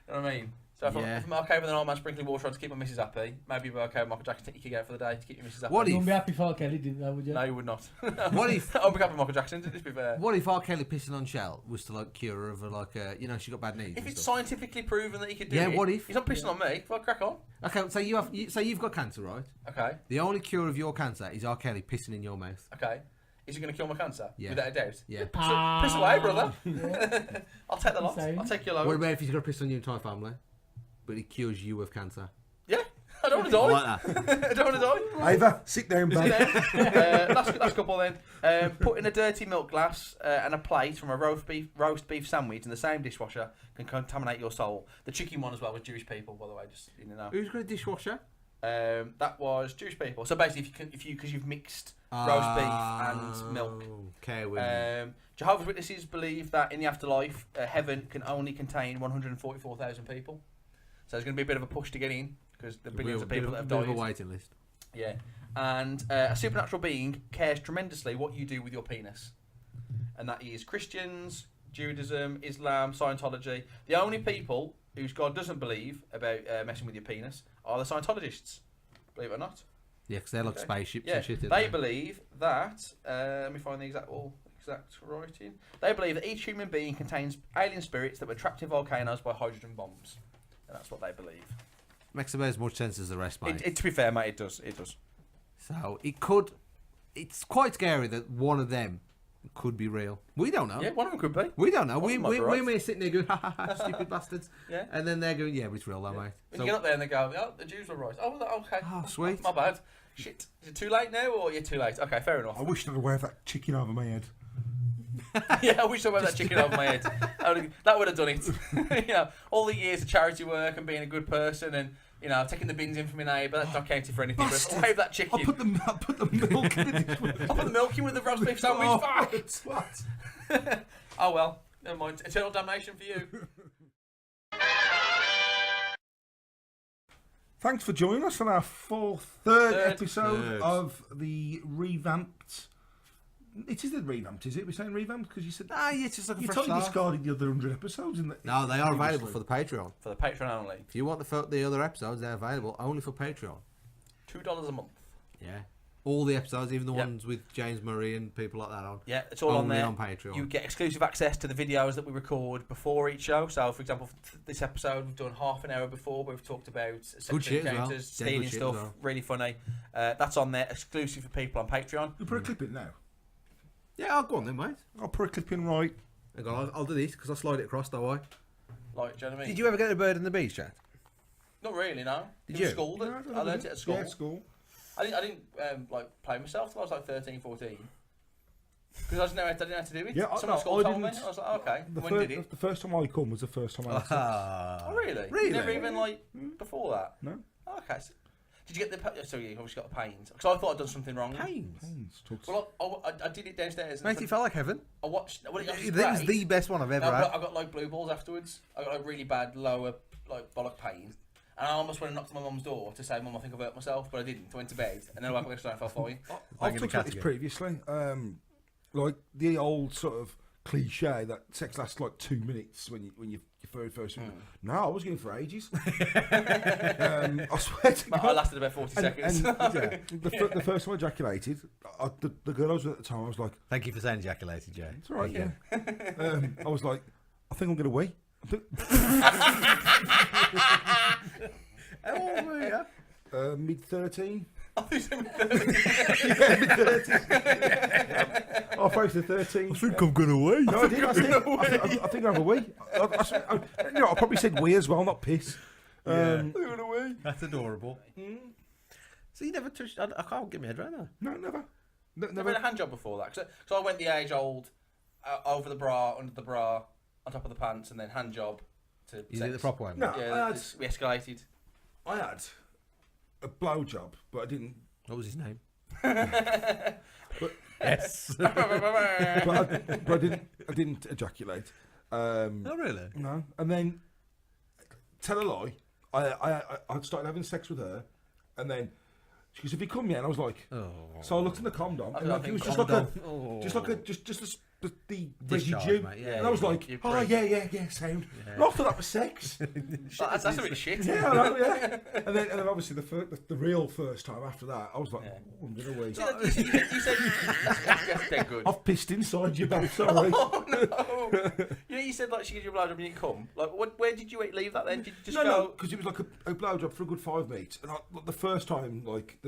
you know what I mean? So if I'm okay with an old man sprinkling water on to keep my missus happy, maybe you'd be okay with Michael Jackson taking your kid out for the day to keep your missus happy. What You if? wouldn't be happy for Kelly, didn't you? Would you? No, you would not. What if? I'll be happy with Michael Jackson, to just be fair. What if R. Kelly pissing on Shell was to like cure her of like she got bad knees? If and it's stuff. scientifically proven that he could do Yeah, it, what if? he's not pissing on me. Well, crack on. Okay, so you've got cancer, right? Okay, The only cure of your cancer is R. Kelly pissing in your mouth. okay. Is he going to kill my cancer? Yeah. Without a doubt. Yeah. Piss away, brother. I'll take the lot. Insane. I'll take your load. What about if he's got to piss on your entire family, but he cures you of cancer? Yeah, I don't want to I die. like that. I don't want to die. Ava, sit down, babe. Last couple then. Put in a dirty milk glass and a plate from a roast beef sandwich in the same dishwasher can contaminate your soul. The chicken one as well was Jewish people, by the way. Just you know. Who's got a dishwasher? That was Jewish people. So basically, because you've mixed roast beef and milk. Okay, women. Jehovah's Witnesses believe that in the afterlife, heaven can only contain 144,000 people. So there's going to be a bit of a push to get in because the billions of people that have bit died. of a waiting list. Yeah, and a supernatural being cares tremendously what you do with your penis, and that is Christians, Judaism, Islam, Scientology. The only people whose God doesn't believe about messing with your penis are the Scientologists. Believe it or not. Yeah, because they're like Okay. spaceships Yeah, and shit. they believe that. Let me find the exact writing. They believe that each human being contains alien spirits that were trapped in volcanoes by hydrogen bombs, and that's what they believe. Makes about as much sense as the rest, mate. To be fair, mate, it does. It does. So it could. It's quite scary that one of them could be real. We don't know. Yeah, one of them could be. We don't know. One We of them might be right. may sitting there going, ha ha ha, stupid bastards. Yeah. And then they're going, yeah, but it's real though, mate. When you get up there and they go, oh, the Jews were right. Oh, well, okay. Oh, sweet. My bad. Shit. Is it too late now or you're too late? Okay, fair enough. I wish I'd waved that chicken over my head. Yeah, I wish I went that chicken over my head. That would have done it. You know, all the years of charity work and being a good person and, you know, taking the bins in from my neighbour, that's not counted for anything. But save that chicken. I put the milk in the dishwasher. I put the milk in with the roast beef sandwich. Oh, Fuck! what? Oh well, never mind. Eternal damnation for you. Thanks for joining us on our third episode of the revamped. It is the revamped, is it? We're saying revamped because you said Ah, yeah, it's just like a you fresh totally start. discarded the other 100 episodes. No, they are available for the Patreon. For the Patreon only. If you want the other episodes, they're available only for Patreon. $2 a month. Yeah. All the episodes, even the Yep. ones with James Murray and people like that on. Yeah, it's all on Only there. on Patreon. You get exclusive access to the videos that we record before each show. So, for example, this episode we've done half an hour before where we've talked about sexual shit as well. encounters, Yeah, stealing good shit stuff, as well. really funny. That's on there, exclusive for people on Patreon. You put a clip in now. Yeah, I'll go on then, mate. I'll put a clip in right. Hang on, I'll do this because I'll slide it across, don't I? Like, do you know what I mean? Did you ever get a bird in the bees, chat? Not really, no. Did It was you? School. No, I don't I know. learned it at school. Yeah, at school. I didn't like play myself till I was like 13, 14. Because I didn't know how to do it. Yeah, Someone at school I told me. didn't- I was like, okay. The, When did it? the first time I come was the first time I had sex. Oh, really? Really? You never even like before that? No. Oh, okay. So, did you get the? So you obviously got the pains. Because I thought I'd done something wrong. Pains. Talks- Well, I did it downstairs. Mate, it felt like heaven. I watched. Well, it was That was great. the best one I've ever I had. got like blue balls afterwards. I got like really bad lower like bollock pain. And I almost went and knocked on my mum's door to say, Mum, I think I've hurt myself, but I didn't. I went to bed, and then I woke up next day and felt fine. I've talked about this previously. Like the old sort of cliche that sex lasts like 2 minutes when you first. No, I was going for ages. I swear to God. I lasted about 40 seconds. Yeah, the first time I ejaculated, the girl I was with at the time, I was like, Thank you for saying ejaculated, Jay. it's all right, yeah. I was like, I think I'm going to wee. How old were you? Mid-13. I think it's Yeah, mid-30s. Halfway to 13. I'm gonna wait. No, I did. I think I have a wee. I probably said wee as well, not piss. That's adorable. So you never touched. I can't get my head around that. No, never. Never had a hand job before that. So I went the age old, over the bra, under the bra, on top of the pants, and then hand job to You sex. did the proper way. No, Yeah, we escalated. I had a blow job, but I didn't. What was his name? Yes. Yes. but I didn't ejaculate. Oh really? No. And then, tell a lie. I started having sex with her, and then she goes, "Have you come yet?" And I was like, Oh. So I looked in the condom, I and don't like, it think was just condom. like a, just a the Discharge, residue. mate, yeah, and I was yeah, like, you oh, break yeah, sound. And I thought that was sex. That's a bit shit. Yeah, I know, yeah. And then obviously the real first time after that, I was like, Yeah. oh, I'm going to wait. You said that's dead good. I've pissed inside you, babe, sorry. Oh no! You said like she gives you a blowjob and you didn't come. Like, where did you leave that then? Did you just No, go? because it was like a blowjob for a good 5 minutes. And the first time, like,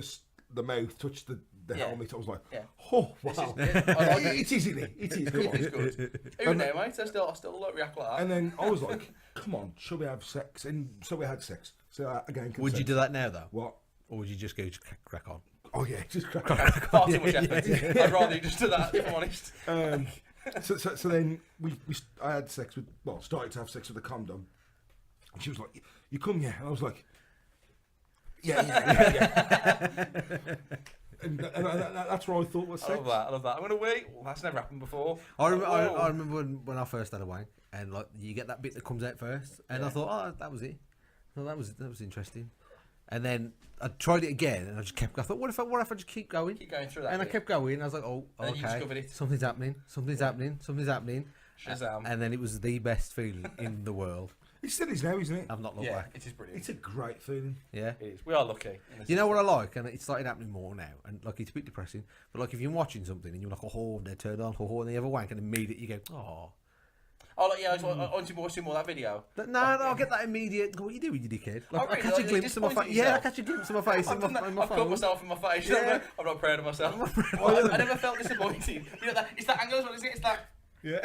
the mouth touched the Yeah. helmet, I was like, Yeah. oh, This wow. is, I like it. It is, isn't it? It is, come on. It's good. Even now, mate, I still like react like that. And then I was like, come on, shall we have sex? And so we had sex. So again, consent. Would you do that now though? What? Or would you just go crack on? Oh, yeah, just crack Far too much effort. I'd rather you just do that, if I'm honest. So then I had sex with, started to have sex with a condom. And she was like, you come here. And I was like, yeah. and that's what I thought was I sex. love that. I'm gonna wait. Well, that's never happened before. I remember when I first had a wank, and like you get that bit that comes out first, and I thought, oh, that was it. So that was interesting. And then I tried it again, and I just kept. I thought, what if I just keep going? Keep going through that. And I bit. kept going. I was like, oh, And then you okay, discovered it. something's happening. Something's happening. Shazam. And then it was the best feeling in the world. It still is now, isn't it? I've not looked Yeah, back. it is brilliant. It's a great feeling. Yeah. It is. We are lucky. You know what I like, and it's started happening more now, and like it's a bit depressing. But like if you're watching something and you're like, oh, they're turned on, and then you have a wank, and immediately you go, oh. Oh, like, yeah, I want to watch more that video. No, I'll get that immediate. What are you doing, you dickhead? Like, Oh, really? I catch a Like, glimpse of my disappointing face. Yeah, I yourself? catch a glimpse of my face in my I've cut phone. myself in my face. Yeah. I'm not proud of myself. I never felt disappointed. You know that? It's that angle as well, isn't it? It's that. Yeah.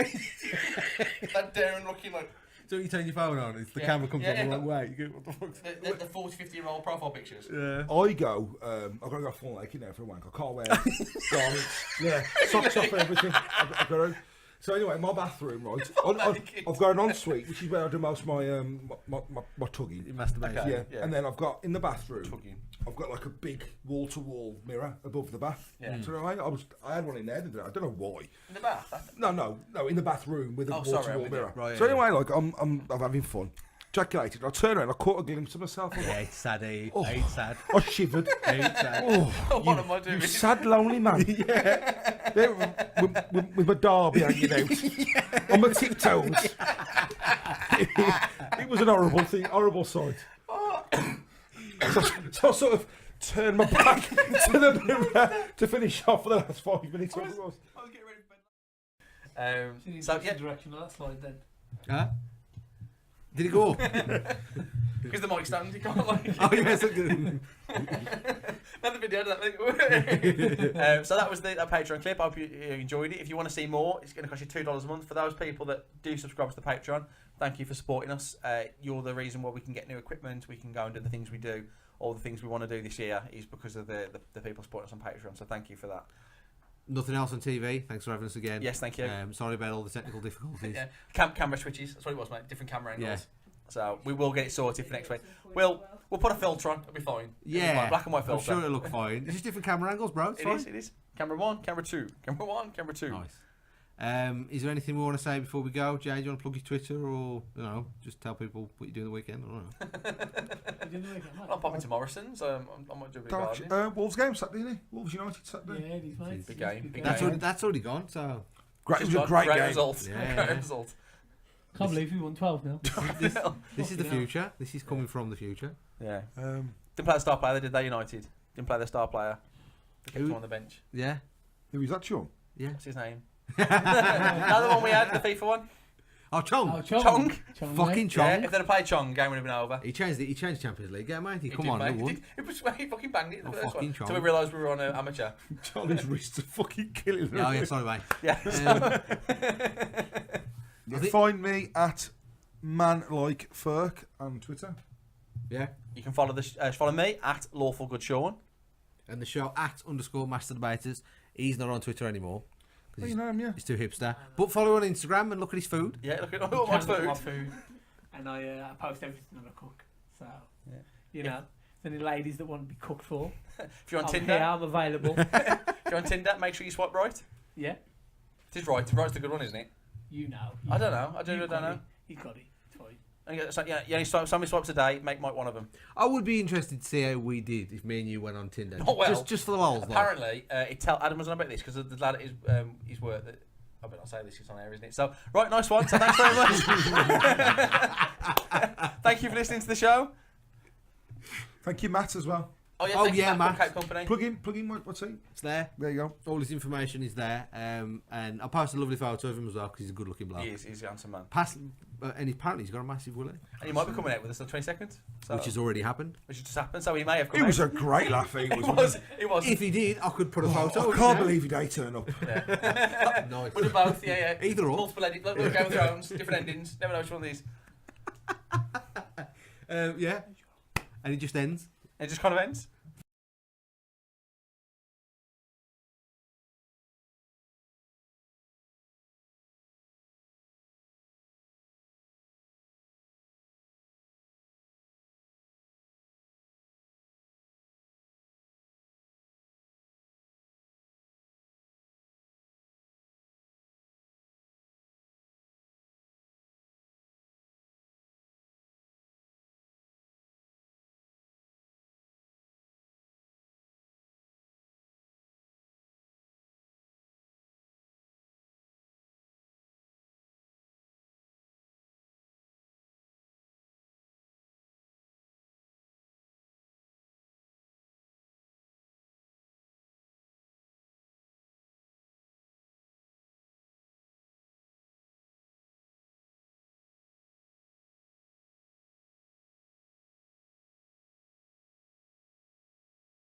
That daring looking like. So you turn your phone on, it's the Yeah. camera comes Yeah, on the yeah. wrong way. You go, what the fuck? The 40, 50-year-old profile pictures. Yeah. I go, I've got to go full naked now for a wank. I can't wear garments. Yeah, socks off and everything. I've got to. So anyway, my bathroom, right? I've got an ensuite, which is where I do most of my tugging. You masturbate. Okay. Yeah. Yeah. And then I've got in the bathroom, Tugging. I've got like a big wall-to-wall mirror above the bath. Yeah. So I had one in there. Didn't I don't know why. In the bath. No, in the bathroom with a Oh, sorry, wall-to-wall I'm with you. mirror. Right, so yeah. anyway, like I'm having fun. Ejaculated. I turn around. I caught a glimpse of myself. I was Yeah, like, it's sad, eh? Oh. It's sad. I shivered. It's sad. Oh, What am I doing? you sad, lonely man. Yeah. There, with my derby hanging out on my tiptoes. It was an horrible thing, horrible sight. So I sort of turned my back to the mirror to finish off for the last 5 minutes. I was getting ready for bed. So you need So to change yeah, the direction of that slide then. Huh? Did it go? because the mic stand, you can't like. Oh, yes, I did. Another video of that thing. So that was the Patreon clip. I hope you enjoyed it. If you want to see more, it's going to cost you $2 a month. For those people that do subscribe to the Patreon, thank you for supporting us. You're the reason why we can get new equipment, we can go and do the things we do. All the things we want to do this year is because of the people supporting us on Patreon. So thank you for that. Nothing else on TV. Thanks for having us again. Yes, thank you. Sorry about all the technical difficulties. Yeah, camera switches. That's what it was, mate. Different camera angles. Yeah. So we will get it sorted for next week. We'll put a filter on. It'll be fine. It'll be Yeah, fine. Black and white I'm filter. sure it'll look fine. It's just different camera angles, bro. It's It fine. is. It is. Camera 1, camera 2, camera 1, camera 2. Nice. Is there anything we want to say before we go? Jay, do you want to plug your Twitter or, just tell people what you do in the weekend? I don't know. I'm popping to Morrison's. I might do a bit of Dark, gardening. Wolves game Saturday, isn't it? Wolves United Saturday. Yeah, it is, mate. Big game. Big That's, game. that's already gone, so... Great, it was a great game. result. Yeah. Great result. Can't believe we won 12-0. This is the future. This is coming from the future. Yeah. Didn't play the star player, did they, United? Didn't play the star player. They kept Who? him on the bench. Yeah? Who is that, Sean? Yeah. What's his name? Another one we had, the FIFA one. Oh, Chong. Oh, Chong. Chong. Fucking Chong. Yeah, if they'd have played Chong, game would have been over. He changed Champions League. Yeah, mate. He Come did, on, mate. they won. He fucking banged it in the Oh, first fucking one. Chong. So we realised we were on an amateur. Charlie's wrists are fucking killing him. Oh, yeah, sorry, mate. Yeah. You find me at manlikefirk on Twitter. Yeah. You can follow follow me at lawfulgoodsean. And the show at _masterdebaters. He's not on Twitter anymore. 'Cause Oh, you know him, yeah. He's too hipster. But follow on Instagram and look at his food. Yeah, look at all my My food. food. And I post everything I cook. So, Yeah. you know, if any ladies that want to be cooked for, If you're on I'm Tinder, here, I'm available. if you're on Tinder, make sure you swipe right. Yeah, It is right. Right's the good one, isn't it? you know. I don't know. I don't know. He's got it. It's fine. And so, yeah, only so many swipes a day. Make Mike one of them. I would be interested to see how we did if me and you went on Tinder. Oh, well, just for the lols, though. Apparently, Adam was on about this because the lad at his work that. I bet can't say this, it's on air, isn't it? So, right, nice one. So, thanks very much. Thank you for listening to the show. Thank you, Matt, as well. Oh, yeah, Oh, thank you, yeah, Matt. from Matt. Cape Company. Plug in, what's he? It's there. There you go. All his information is there. And I'll post a lovely photo of him as well because he's a good looking bloke. He's a handsome man. And apparently he's got a massive willy, And he might be coming out with us on the 22nd. So, which has already happened. which has just happened, so he may have come It out. was a great laugh, he was. It was. If he did, I could put a photo. I of can't him believe he did turn up. Nice. We'll do both, yeah. Either or. Multiple edits, like Game of Thrones, different endings. Never know which one of these. Yeah. And it just ends. It just kind of ends.